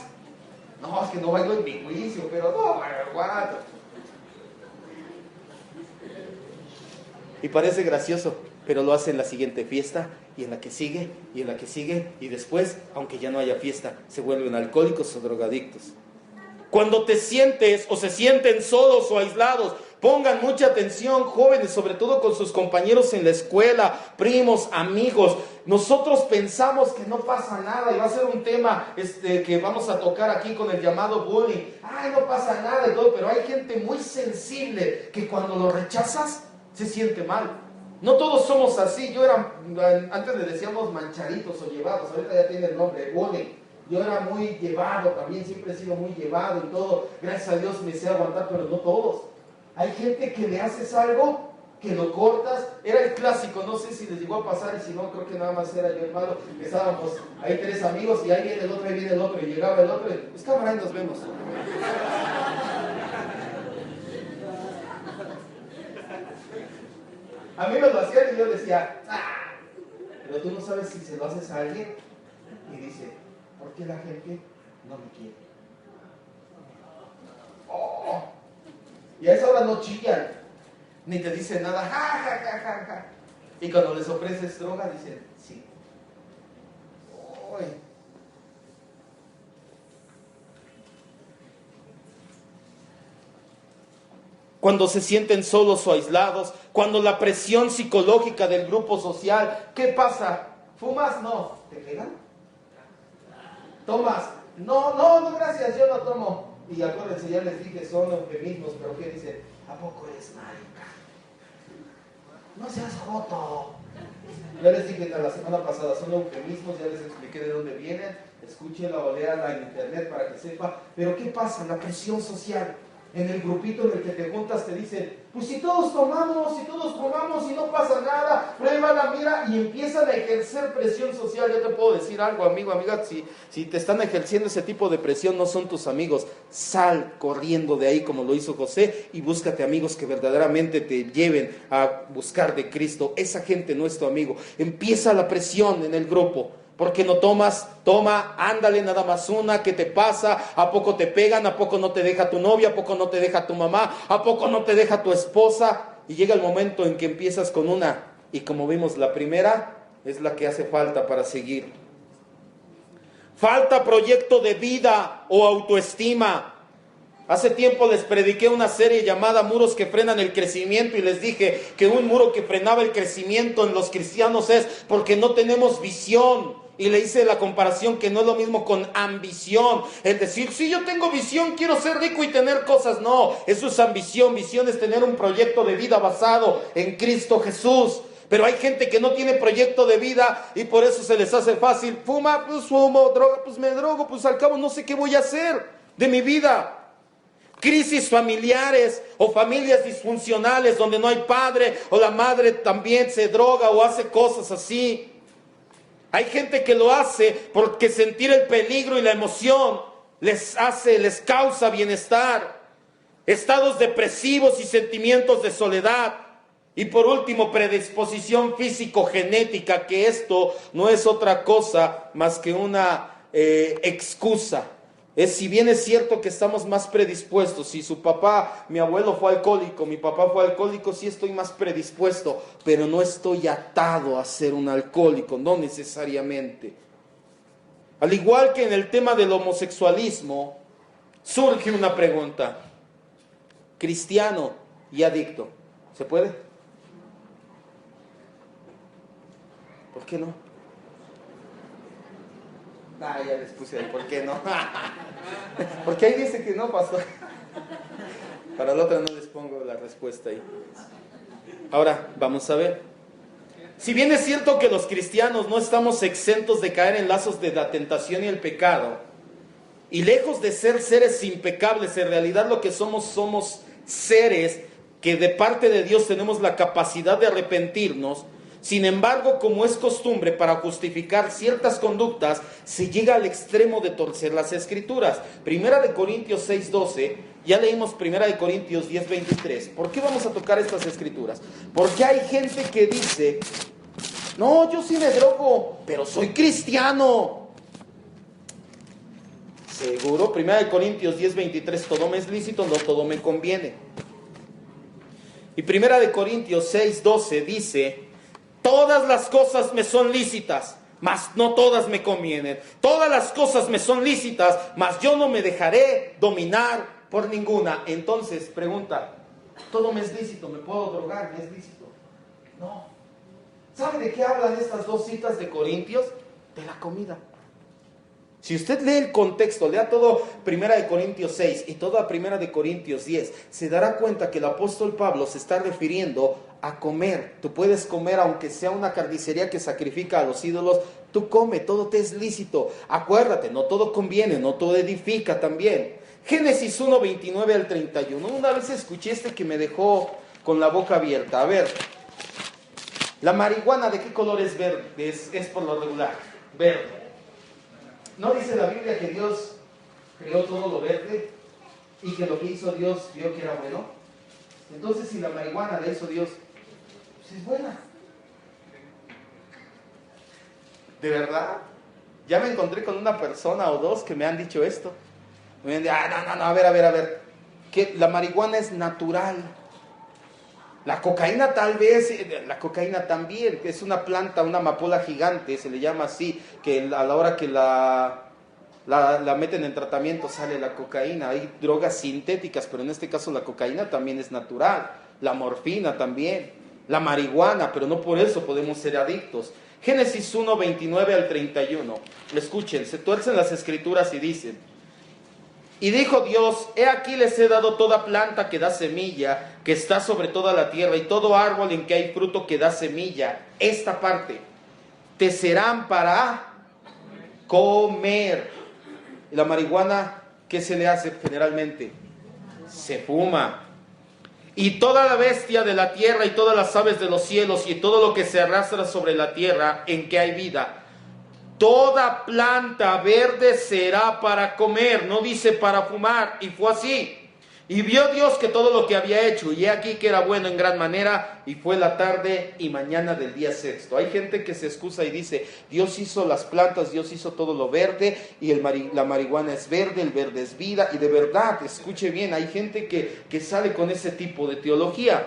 No, es que no bailo en mi juicio, pero no, aguanta. Y parece gracioso, pero lo hace en la siguiente fiesta, y en la que sigue, y en la que sigue, y después, aunque ya no haya fiesta, se vuelven alcohólicos o drogadictos. Cuando te sientes o se sienten solos o aislados, pongan mucha atención, jóvenes, sobre todo con sus compañeros en la escuela, primos, amigos. Nosotros pensamos que no pasa nada, y va a ser un tema que vamos a tocar aquí con el llamado bullying. Ay, no pasa nada y todo, pero hay gente muy sensible que cuando lo rechazas se siente mal. No todos somos así. Antes le decíamos manchaditos o llevados, ahorita ya tiene el nombre, bullying. Yo era muy llevado también, siempre he sido muy llevado y todo. Gracias a Dios me sé aguantar, pero no todos. Hay gente que le haces algo que lo cortas. Era el clásico, no sé si les llegó a pasar, y si no, creo que nada más era yo el malo. Estábamos ahí 3 amigos, y ahí viene el otro, ahí viene el otro, y llegaba el otro, y pues cámara, ahí nos vemos. A mí me lo hacían y yo decía, pero tú no sabes si se lo haces a alguien. Y dice, ¿por qué la gente no me quiere? Oh. Y a esa hora no chillan, ni te dicen nada, ja, ja, ja, ja, ja. Y cuando les ofreces droga, dicen, sí. Oh. Cuando se sienten solos o aislados, cuando la presión psicológica del grupo social, ¿qué pasa? ¿Fumas? No. ¿Te pegan? ¿Tomas? No, gracias, yo no tomo. Y acuérdense, ya les dije, son eufemismos, pero ¿qué dice? ¿A poco eres marica? No seas joto. Ya les dije la semana pasada, son eufemismos, ya les expliqué de dónde vienen. Escúchenla o léanla en internet para que sepa. Pero ¿qué pasa? La presión social. En el grupito en el que te juntas te dicen, pues si todos tomamos y no pasa nada, pruébala, mira, y empiezan a ejercer presión social. Yo te puedo decir algo, amigo, amiga, si te están ejerciendo ese tipo de presión, no son tus amigos. Sal corriendo de ahí como lo hizo José y búscate amigos que verdaderamente te lleven a buscar de Cristo. Esa gente no es tu amigo. Empieza la presión en el grupo. ¿Por qué no tomas? Toma, ándale, nada más una, ¿qué te pasa? ¿A poco te pegan? ¿A poco no te deja tu novia? ¿A poco no te deja tu mamá? ¿A poco no te deja tu esposa? Y llega el momento en que empiezas con una, y como vimos, la primera es la que hace falta para seguir. Falta proyecto de vida o autoestima. Hace tiempo les prediqué una serie llamada Muros que frenan el crecimiento y les dije que un muro que frenaba el crecimiento en los cristianos es porque no tenemos visión. Y le hice la comparación que no es lo mismo con ambición. Es decir, si yo tengo visión, quiero ser rico y tener cosas. No, eso es ambición. Visión es tener un proyecto de vida basado en Cristo Jesús. Pero hay gente que no tiene proyecto de vida y por eso se les hace fácil. Fuma, pues fumo, droga, pues me drogo, pues al cabo no sé qué voy a hacer de mi vida. Crisis familiares o familias disfuncionales donde no hay padre o la madre también se droga o hace cosas así. Hay gente que lo hace porque sentir el peligro y la emoción les causa bienestar. Estados depresivos y sentimientos de soledad. Y por último, predisposición físico-genética, que esto no es otra cosa más que una excusa. Si bien es cierto que estamos más predispuestos, si mi abuelo fue alcohólico, mi papá fue alcohólico, sí estoy más predispuesto, pero no estoy atado a ser un alcohólico, no necesariamente. Al igual que en el tema del homosexualismo, surge una pregunta: cristiano y adicto, ¿se puede? ¿Por qué no? Ya les puse ahí, ¿por qué no? Porque ahí dice que no, pastor. Para la otra no les pongo la respuesta ahí. Ahora, vamos a ver. Si bien es cierto que los cristianos no estamos exentos de caer en lazos de la tentación y el pecado, y lejos de ser seres impecables, en realidad lo que somos seres que de parte de Dios tenemos la capacidad de arrepentirnos. Sin embargo, como es costumbre, para justificar ciertas conductas, se llega al extremo de torcer las Escrituras. Primera de Corintios 6:12, ya leímos Primera de Corintios 10:23. ¿Por qué vamos a tocar estas Escrituras? Porque hay gente que dice, no, yo sí me drogo, pero soy cristiano. Seguro, Primera de Corintios 10:23, todo me es lícito, no todo me conviene. Y Primera de Corintios 6:12 dice, todas las cosas me son lícitas, mas no todas me convienen. Todas las cosas me son lícitas, mas yo no me dejaré dominar por ninguna. Entonces, pregunta, ¿todo me es lícito? ¿Me puedo drogar? ¿Me es lícito? No. ¿Sabe de qué hablan estas dos citas de Corintios? De la comida. Si usted lee el contexto, lea todo Primera de Corintios 6 y toda Primera de Corintios 10, se dará cuenta que el apóstol Pablo se está refiriendo a comer. Tú puedes comer aunque sea una carnicería que sacrifica a los ídolos, tú come, todo te es lícito. Acuérdate, no todo conviene, no todo edifica también. Génesis 1:29 al 31. Una vez escuché que me dejó con la boca abierta. A ver, la marihuana, ¿de qué color es verde? Es por lo regular, verde. ¿No dice la Biblia que Dios creó todo lo verde y que lo que hizo Dios vio que era bueno? Entonces, si la marihuana la hizo Dios, pues es buena. ¿De verdad? Ya me encontré con una persona o dos que me han dicho esto. Me han dicho, no, a ver. Que la marihuana es natural. La cocaína tal vez, la cocaína también, que es una planta, una amapola gigante, se le llama así, que a la hora que la meten en tratamiento sale la cocaína. Hay drogas sintéticas, pero en este caso la cocaína también es natural. La morfina también. La marihuana, pero no por eso podemos ser adictos. Génesis 1, 29 al 31. Escuchen, se tuercen las escrituras y dicen: y dijo Dios, he aquí les he dado toda planta que da semilla, que está sobre toda la tierra, y todo árbol en que hay fruto que da semilla. Esta parte, te serán para comer. Y la marihuana, ¿qué se le hace generalmente? Se fuma. Y toda la bestia de la tierra y todas las aves de los cielos y todo lo que se arrastra sobre la tierra en que hay vida, toda planta verde será para comer, no dice para fumar. Y fue así. Y vio Dios que todo lo que había hecho, y he aquí que era bueno en gran manera, y fue la tarde y mañana del día sexto. Hay gente que se excusa y dice, Dios hizo las plantas, Dios hizo todo lo verde, y la marihuana es verde, el verde es vida. Y de verdad, escuche bien, hay gente que sale con ese tipo de teología.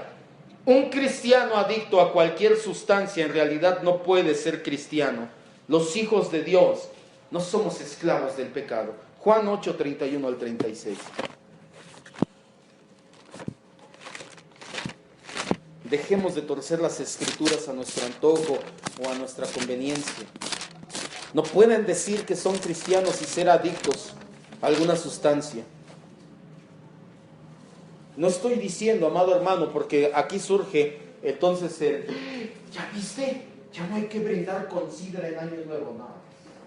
Un cristiano adicto a cualquier sustancia en realidad no puede ser cristiano. Los hijos de Dios no somos esclavos del pecado. Juan 8, 31 al 36. Dejemos de torcer las escrituras a nuestro antojo o a nuestra conveniencia. No pueden decir que son cristianos y ser adictos a alguna sustancia. No estoy diciendo, amado hermano, porque aquí surge entonces ¿ya viste? Ya no hay que brindar con sidra en Año Nuevo. No,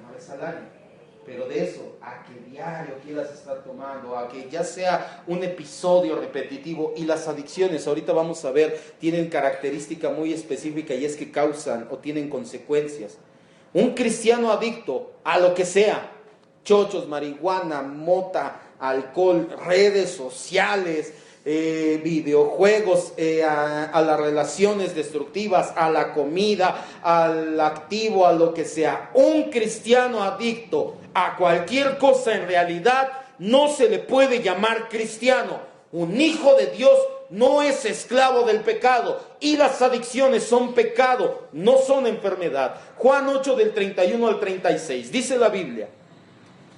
una vez al año. Pero de eso, a que diario quieras estar tomando, a que ya sea un episodio repetitivo. Y las adicciones, ahorita vamos a ver, tienen característica muy específica, y es que causan o tienen consecuencias. Un cristiano adicto a lo que sea, chochos, marihuana, mota, alcohol, redes sociales, videojuegos, a las relaciones destructivas, a la comida, al activo, a lo que sea. Un cristiano adicto a cualquier cosa en realidad no se le puede llamar cristiano. Un hijo de Dios no es esclavo del pecado, y las adicciones son pecado, no son enfermedad. Juan 8 del 31 al 36, dice la Biblia: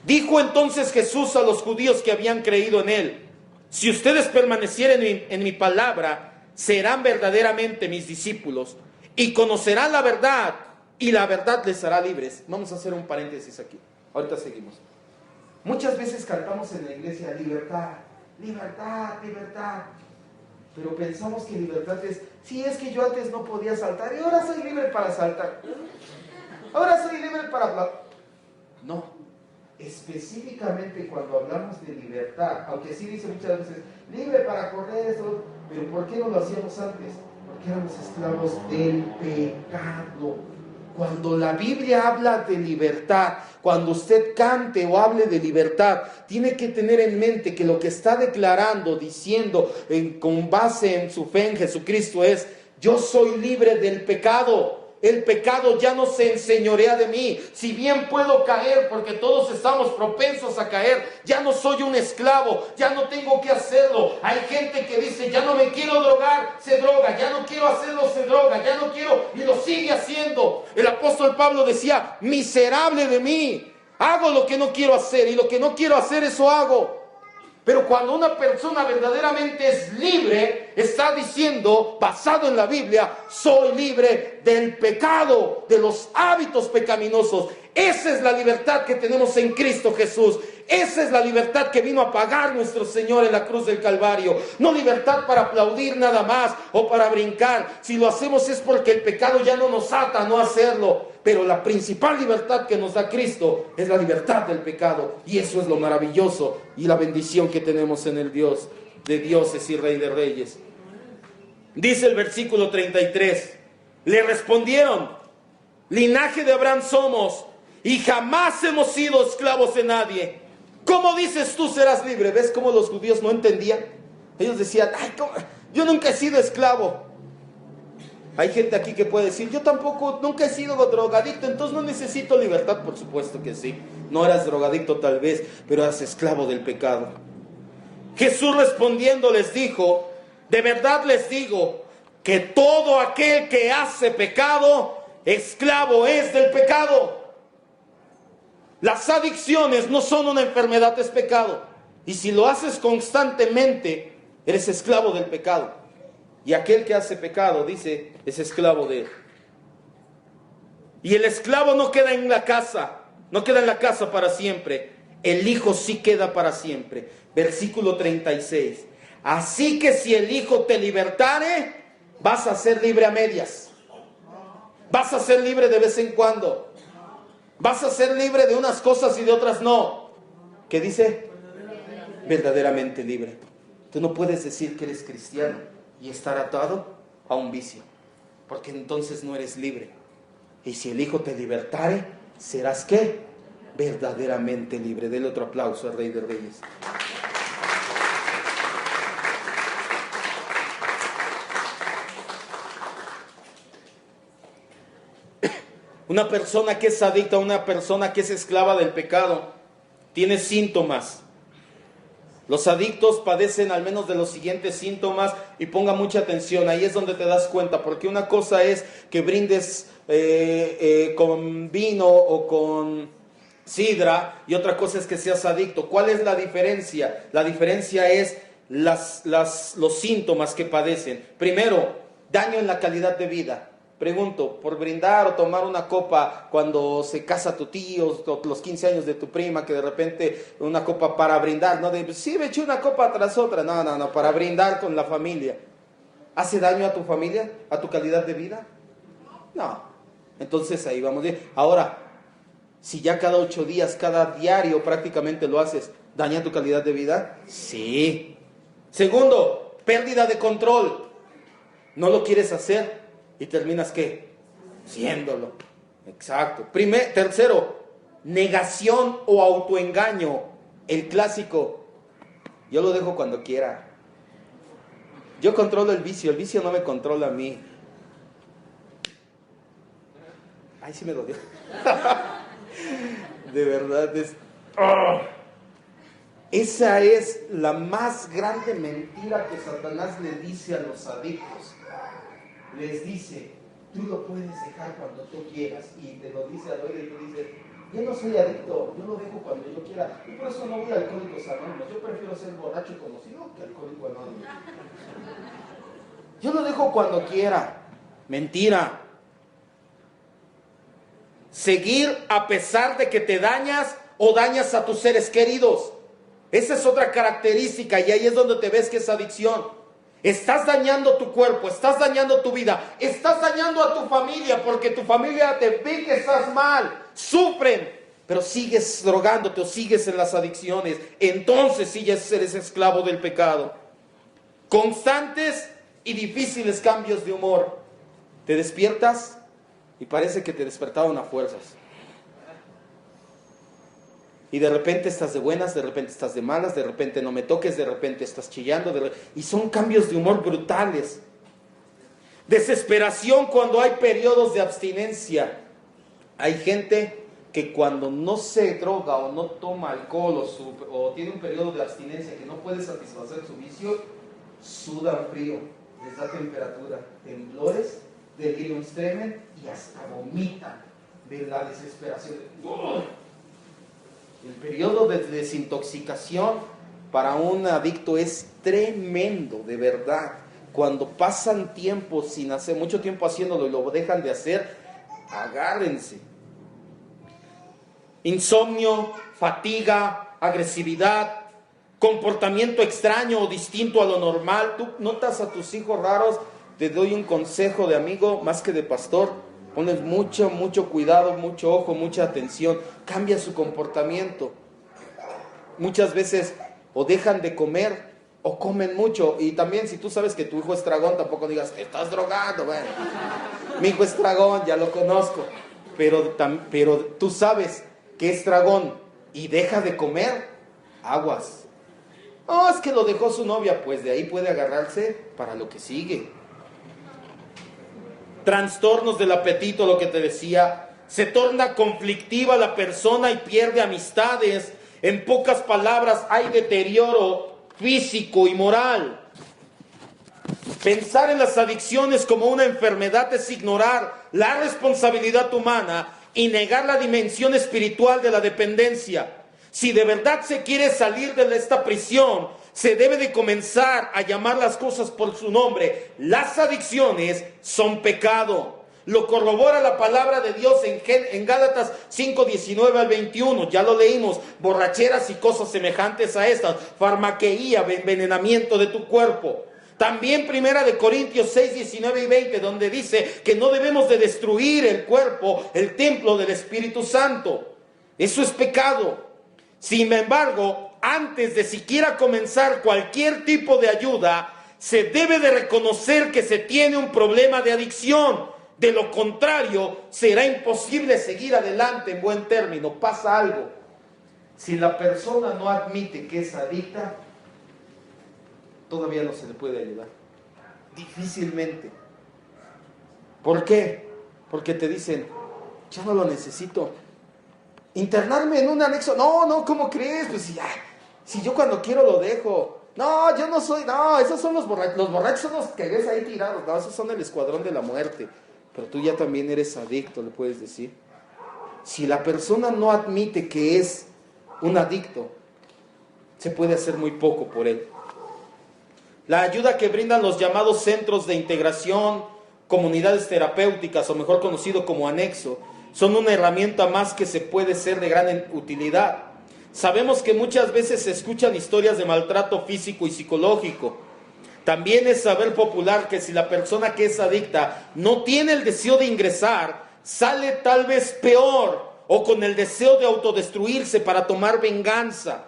dijo entonces Jesús a los judíos que habían creído en él: si ustedes permanecieren en mi palabra, serán verdaderamente mis discípulos y conocerán la verdad, y la verdad les hará libres. Vamos a hacer un paréntesis aquí, ahorita seguimos. Muchas veces cantamos en la iglesia libertad, libertad, libertad, pero pensamos que libertad es, sí, es que yo antes no podía saltar y ahora soy libre para saltar, ahora soy libre para hablar. No. Específicamente cuando hablamos de libertad, aunque sí dice muchas veces libre para correr, eso, pero ¿por qué no lo hacíamos antes? Porque éramos esclavos del pecado. Cuando la Biblia habla de libertad, cuando usted cante o hable de libertad, tiene que tener en mente que lo que está declarando, diciendo con base en su fe en Jesucristo es: yo soy libre del pecado. El pecado ya no se enseñorea de mí. Si bien puedo caer, porque todos estamos propensos a caer, ya no soy un esclavo, ya no tengo que hacerlo. Hay gente que dice, ya no me quiero drogar, se droga, ya no quiero hacerlo, se droga, ya no quiero, y lo sigue haciendo. El apóstol Pablo decía, miserable de mí, hago lo que no quiero hacer, y lo que no quiero hacer, eso hago. Pero cuando una persona verdaderamente es libre, está diciendo, basado en la Biblia, soy libre del pecado, de los hábitos pecaminosos. Esa es la libertad que tenemos en Cristo Jesús. Esa es la libertad que vino a pagar nuestro Señor en la cruz del Calvario. No libertad para aplaudir nada más o para brincar. Si lo hacemos es porque el pecado ya no nos ata a no hacerlo. Pero la principal libertad que nos da Cristo es la libertad del pecado. Y eso es lo maravilloso y la bendición que tenemos en el Dios de dioses y Rey de reyes. Dice el versículo 33, le respondieron, linaje de Abraham somos y jamás hemos sido esclavos de nadie. ¿Cómo dices tú serás libre? ¿Ves cómo los judíos no entendían? Ellos decían, ay, yo nunca he sido esclavo. Hay gente aquí que puede decir, yo tampoco, nunca he sido drogadicto, entonces no necesito libertad. Por supuesto que sí. No eras drogadicto tal vez, pero eras esclavo del pecado. Jesús respondiendo les dijo, de verdad les digo, que todo aquel que hace pecado, esclavo es del pecado. Las adicciones no son una enfermedad, es pecado. Y si lo haces constantemente, eres esclavo del pecado. Y aquel que hace pecado, dice, es esclavo de él. Y el esclavo no queda en la casa, no queda en la casa para siempre. El Hijo sí queda para siempre. Versículo 36. Así que si el Hijo te libertare, vas a ser libre a medias. Vas a ser libre de vez en cuando. Vas a ser libre de unas cosas y de otras no. ¿Qué dice? Verdaderamente libre. Tú no puedes decir que eres cristiano y estar atado a un vicio, porque entonces no eres libre. Y si el Hijo te libertare, serás ¿qué? Verdaderamente libre. Dele otro aplauso al Rey de Reyes. Una persona que es adicta, una persona que es esclava del pecado, tiene síntomas. Los adictos padecen al menos de los siguientes síntomas, y ponga mucha atención, ahí es donde te das cuenta, porque una cosa es que brindes con vino o con sidra, y otra cosa es que seas adicto. ¿Cuál es la diferencia? La diferencia es los síntomas que padecen. Primero, daño en la calidad de vida. Pregunto, por brindar o tomar una copa cuando se casa tu tío, o los 15 años de tu prima, que de repente una copa para brindar, no de, sí, me eché una copa tras otra, no, para brindar con la familia. ¿Hace daño a tu familia, a tu calidad de vida? No. Entonces ahí vamos bien. Ahora, si ya cada 8 días, cada diario prácticamente lo haces, ¿daña tu calidad de vida? Sí. Segundo, pérdida de control. No lo quieres hacer. ¿Y terminas qué? Siéndolo. Exacto. Tercero, negación o autoengaño. El clásico. Yo lo dejo cuando quiera. Yo controlo el vicio no me controla a mí. Ay, sí me dolió. De verdad es... ¡Oh! Esa es la más grande mentira que Satanás le dice a los adictos. Les dice, tú lo puedes dejar cuando tú quieras, y te lo dice al oído y tú dices, yo no soy adicto, yo lo dejo cuando yo quiera, y por eso no voy a Alcohólicos Anónimos, yo prefiero ser borracho y conocido que alcohólico anónimo. Yo lo dejo cuando quiera. Mentira. Seguir a pesar de que te dañas o dañas a tus seres queridos. Esa es otra característica, y ahí es donde te ves que es adicción. Estás dañando tu cuerpo, estás dañando tu vida, estás dañando a tu familia, porque tu familia te ve que estás mal, sufren, pero sigues drogándote o sigues en las adicciones. Entonces sí ya eres esclavo del pecado. Constantes y difíciles cambios de humor. Te despiertas y parece que te despertaron a fuerzas. Y de repente estás de buenas, de repente estás de malas, de repente no me toques, de repente estás chillando. Y son cambios de humor brutales. Desesperación cuando hay periodos de abstinencia. Hay gente que cuando no se droga o no toma alcohol o tiene un periodo de abstinencia que no puede satisfacer su vicio, sudan frío, les da temperatura, temblores, delirium tremens y hasta vomitan de la desesperación. El periodo de desintoxicación para un adicto es tremendo, de verdad. Cuando pasan tiempo sin hacer, mucho tiempo haciéndolo y lo dejan de hacer, agárrense. Insomnio, fatiga, agresividad, comportamiento extraño o distinto a lo normal. Tú notas a tus hijos raros, te doy un consejo de amigo más que de pastor. Ponles mucho cuidado, mucho ojo, mucha atención. Cambia su comportamiento. Muchas veces o dejan de comer o comen mucho. Y también si tú sabes que tu hijo es tragón, tampoco digas, estás drogado. Bueno, mi hijo es tragón, ya lo conozco. Pero tú sabes que es tragón y deja de comer, aguas. No, es que lo dejó su novia, pues de ahí puede agarrarse para lo que sigue. Trastornos del apetito, lo que te decía. Se torna conflictiva la persona y pierde amistades. En pocas palabras, hay deterioro físico y moral. Pensar en las adicciones como una enfermedad es ignorar la responsabilidad humana y negar la dimensión espiritual de la dependencia. Si de verdad se quiere salir de esta prisión, se debe de comenzar a llamar las cosas por su nombre. Las adicciones son pecado. Lo corrobora la palabra de Dios en Gálatas 5:19 al 21. Ya lo leímos. Borracheras y cosas semejantes a estas. Farmaqueía, envenenamiento de tu cuerpo. También Primera de Corintios 6:19 y 20, donde dice que no debemos de destruir el cuerpo, el templo del Espíritu Santo. Eso es pecado. Sin embargo, antes de siquiera comenzar cualquier tipo de ayuda, se debe de reconocer que se tiene un problema de adicción. De lo contrario, será imposible seguir adelante en buen término. Pasa algo. Si la persona no admite que es adicta, todavía no se le puede ayudar. Difícilmente. ¿Por qué? Porque te dicen, ya no lo necesito. Internarme en un anexo. No, ¿cómo crees? Pues si yo cuando quiero lo dejo. No, yo no soy. No, esos son los borrachos. Los borrachos son los que ves ahí tirados. No, esos son el escuadrón de la muerte. Pero tú ya también eres adicto, le puedes decir. Si la persona no admite que es un adicto, se puede hacer muy poco por él. La ayuda que brindan los llamados centros de integración, comunidades terapéuticas, o mejor conocido como anexo, son una herramienta más que se puede ser de gran utilidad. Sabemos que muchas veces se escuchan historias de maltrato físico y psicológico. También es saber popular que si la persona que es adicta no tiene el deseo de ingresar, sale tal vez peor o con el deseo de autodestruirse para tomar venganza.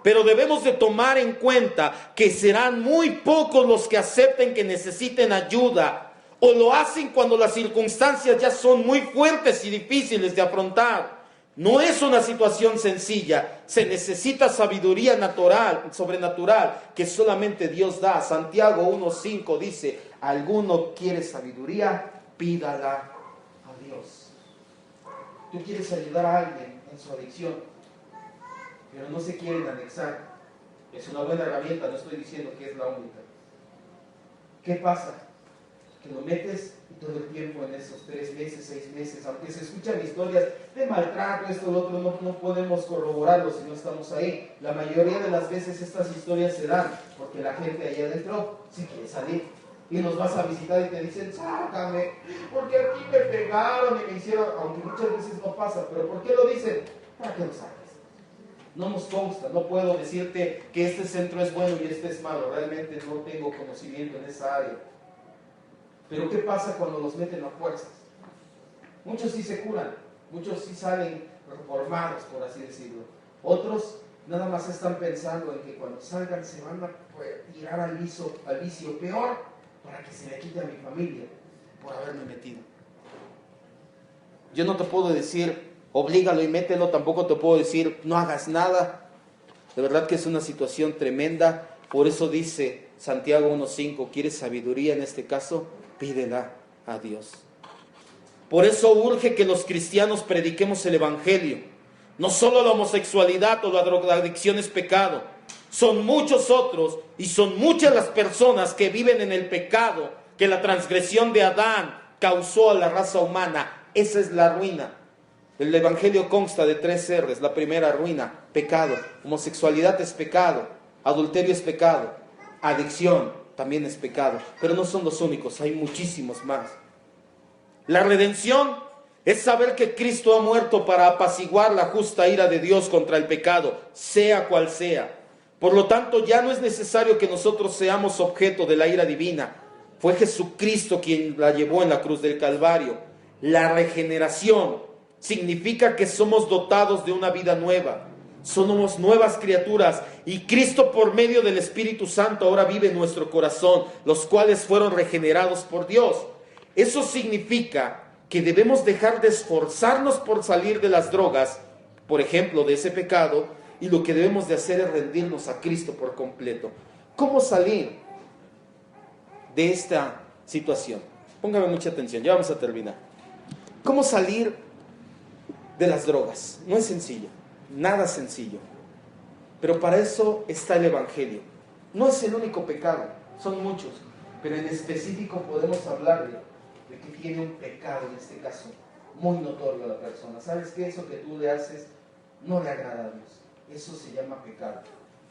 Pero debemos de tomar en cuenta que serán muy pocos los que acepten que necesiten ayuda, o lo hacen cuando las circunstancias ya son muy fuertes y difíciles de afrontar. No es una situación sencilla, se necesita sabiduría sobrenatural, que solamente Dios da. Santiago 1:5 dice, ¿alguno quiere sabiduría? Pídala a Dios. Tú quieres ayudar a alguien en su adicción, pero no se quieren anexar. Es una buena herramienta, no estoy diciendo que es la única. ¿Qué pasa? Que lo metes y todo el tiempo en esos 3 meses, 6 meses, aunque se escuchan historias de maltrato, esto, lo otro, no podemos corroborarlo si no estamos ahí. La mayoría de las veces estas historias se dan porque la gente allá adentro sí quiere salir. Y nos vas a visitar y te dicen, sácame, porque aquí me pegaron y me hicieron, aunque muchas veces no pasa, pero ¿por qué lo dicen? Para que lo saques. No nos consta, no puedo decirte que este centro es bueno y este es malo, realmente no tengo conocimiento en esa área. Pero ¿qué pasa cuando los meten a fuerzas? Muchos sí se curan, muchos sí salen reformados, por así decirlo. Otros nada más están pensando en que cuando salgan se van a tirar al vicio peor para que se le quite a mi familia por haberme metido. Yo no te puedo decir, oblígalo y mételo, tampoco te puedo decir, no hagas nada. De verdad que es una situación tremenda, por eso dice Santiago 1:5, ¿quieres sabiduría en este caso? Pídela a Dios. Por eso urge que los cristianos prediquemos el Evangelio. No solo la homosexualidad o la drogadicción es pecado. Son muchos otros y son muchas las personas que viven en el pecado que la transgresión de Adán causó a la raza humana. Esa es la ruina. El Evangelio consta de 3 R's. La primera, ruina, pecado. Homosexualidad es pecado. Adulterio es pecado. Adicción también es pecado, pero no son los únicos, hay muchísimos más. La redención es saber que Cristo ha muerto para apaciguar la justa ira de Dios contra el pecado, sea cual sea. Por lo tanto, ya no es necesario que nosotros seamos objeto de la ira divina. Fue Jesucristo quien la llevó en la cruz del Calvario. La regeneración significa que somos dotados de una vida nueva. Somos nuevas criaturas y Cristo por medio del Espíritu Santo ahora vive en nuestro corazón, los cuales fueron regenerados por Dios. Eso significa que debemos dejar de esforzarnos por salir de las drogas, por ejemplo, de ese pecado, y lo que debemos de hacer es rendirnos a Cristo por completo. ¿Cómo salir de esta situación? Póngame mucha atención, ya vamos a terminar. ¿Cómo salir de las drogas? No es sencillo. Nada sencillo. Pero para eso está el Evangelio. No es el único pecado, son muchos. Pero en específico podemos hablar de que tiene un pecado, en este caso, muy notorio a la persona. ¿Sabes qué? Eso que tú le haces no le agrada a Dios. Eso se llama pecado.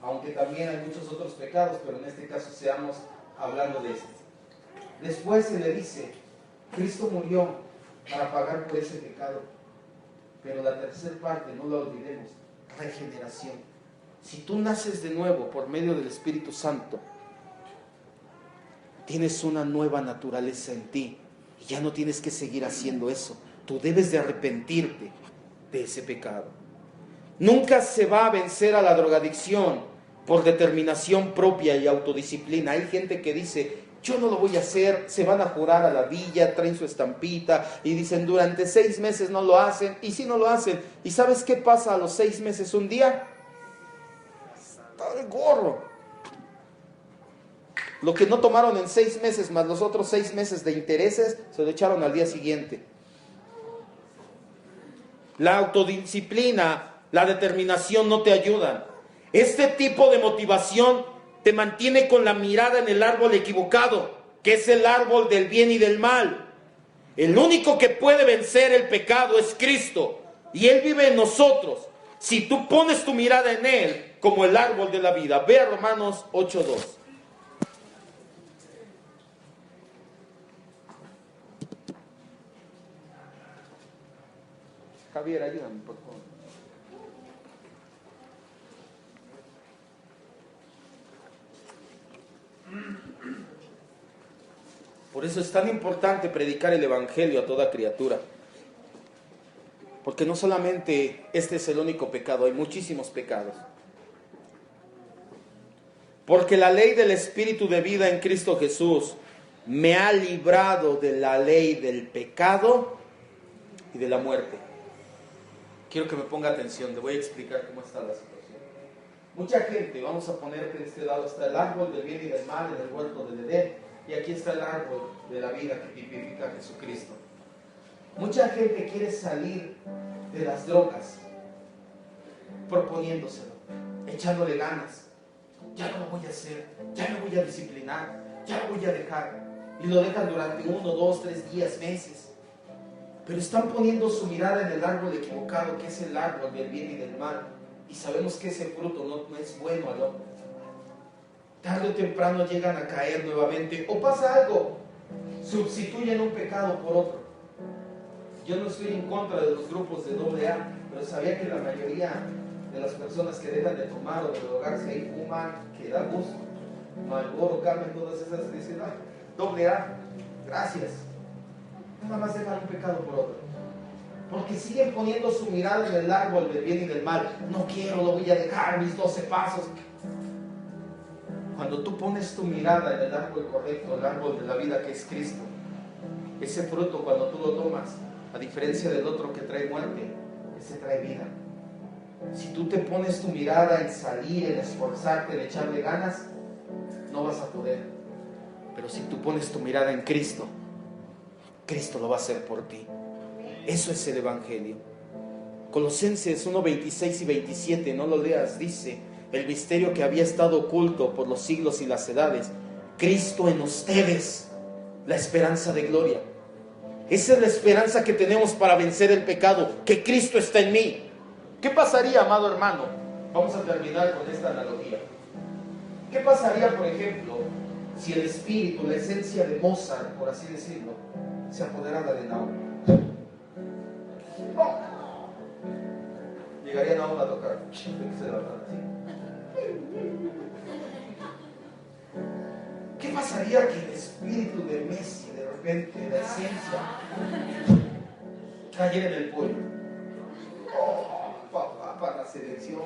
Aunque también hay muchos otros pecados, pero en este caso seamos hablando de este. Después se le dice, Cristo murió para pagar por ese pecado. Pero la tercera parte, no la olvidemos, regeneración. Si tú naces de nuevo por medio del Espíritu Santo, tienes una nueva naturaleza en ti y ya no tienes que seguir haciendo eso. Tú debes de arrepentirte de ese pecado. Nunca se va a vencer a la drogadicción por determinación propia y autodisciplina. Hay gente que dice, yo no lo voy a hacer, se van a jurar a la villa, traen su estampita y dicen durante 6 meses no lo hacen, y si no lo hacen, ¿y sabes qué pasa a los 6 meses un día? Está el gorro. Lo que no tomaron en 6 meses más los otros 6 meses de intereses, se lo echaron al día siguiente. La autodisciplina, la determinación no te ayudan. Este tipo de motivación te mantiene con la mirada en el árbol equivocado, que es el árbol del bien y del mal. El único que puede vencer el pecado es Cristo, y Él vive en nosotros. Si tú pones tu mirada en Él como el árbol de la vida. Ve a Romanos 8:2. Javier, ayúdame, por favor. Por eso es tan importante predicar el Evangelio a toda criatura. Porque no solamente este es el único pecado, hay muchísimos pecados. Porque la ley del Espíritu de vida en Cristo Jesús me ha librado de la ley del pecado y de la muerte. Quiero que me ponga atención, te voy a explicar cómo está la situación. Mucha gente, vamos a poner que de este lado está el árbol del bien y del mal en el huerto del Edén. Y aquí está el árbol de la vida que tipifica a Jesucristo. Mucha gente quiere salir de las drogas proponiéndoselo, echándole ganas. Ya no lo voy a hacer, ya me voy a disciplinar, ya lo voy a dejar. Y lo dejan durante 1, 2, 3 días, meses. Pero están poniendo su mirada en el árbol equivocado, que es el árbol del bien y del mal. Y sabemos que ese fruto no es bueno al hombre. Tarde o temprano llegan a caer nuevamente, o pasa algo, sustituyen un pecado por otro. Yo no estoy en contra de los grupos de AA, pero sabía que la mayoría de las personas que dejan de tomar o de drogarse ahí fuman, que da gusto. Marlboro, Carmen, todas esas dicen, AA, gracias. Nada más dejan un pecado por otro. Porque siguen poniendo su mirada en el árbol del bien y del mal. No quiero, lo voy a dejar, mis 12 pasos. Cuando tú pones tu mirada en el árbol correcto, el árbol de la vida que es Cristo, ese fruto cuando tú lo tomas, a diferencia del otro que trae muerte, ese trae vida. Si tú te pones tu mirada en salir, en esforzarte, en echarle ganas, no vas a poder. Pero si tú pones tu mirada en Cristo, Cristo lo va a hacer por ti. Eso es el Evangelio. Colosenses 1:26 y 27, no lo leas, dice: el misterio que había estado oculto por los siglos y las edades, Cristo en ustedes, la esperanza de gloria. Esa es la esperanza que tenemos para vencer el pecado, que Cristo está en mí. ¿Qué pasaría, amado hermano? Vamos a terminar con esta analogía. ¿Qué pasaría, por ejemplo, si el espíritu, la esencia de Mozart, por así decirlo, se apoderara de Nahum? Llegaría Nahum a tocar. Se levantan así. ¿Qué pasaría que el espíritu de Messi, de repente, la esencia, cayera en el pueblo? Papá, para selección.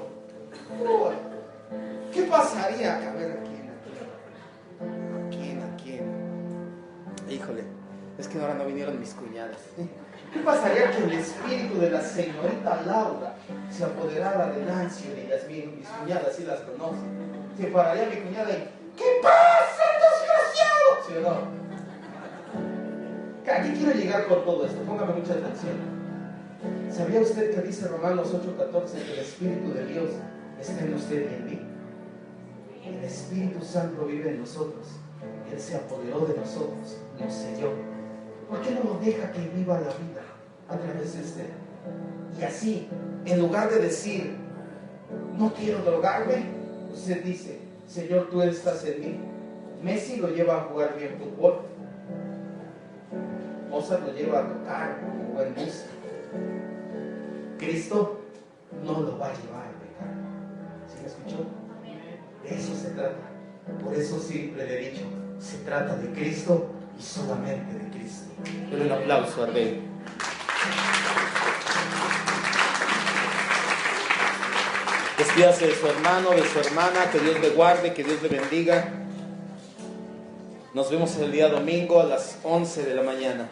Uy, ¿qué pasaría? A ver, ¿a quién? Híjole, es que ahora no vinieron mis cuñadas. ¿Qué pasaría que el espíritu de la señorita Laura se apoderara de Nancy y de Yasmín? Mis cuñadas sí las conocen. Se pararía mi cuñada y ¿qué pasa, desgraciado? ¿Sí o no? ¿A qué quiero llegar con todo esto? Póngame mucha atención. ¿Sabía usted que dice Romanos 8:14 que el Espíritu de Dios está en usted y en mí? El Espíritu Santo vive en nosotros. Él se apoderó de nosotros, nos selló. ¿Por qué no nos deja que viva la vida a través de usted? Y así, en lugar de decir, no quiero drogarme, usted dice, Señor, tú estás en mí. Messi lo lleva a jugar bien fútbol. Mozart lo lleva a tocar como buen músico. Cristo no lo va a llevar a pecar. ¿Sí me escuchó? De eso se trata. Por eso siempre le he dicho, se trata de Cristo y solamente de Cristo. Pero un aplauso a Arbel. Despídase de su hermano, de su hermana, que Dios le guarde, que Dios le bendiga. Nos vemos el día domingo a las 11 de la mañana.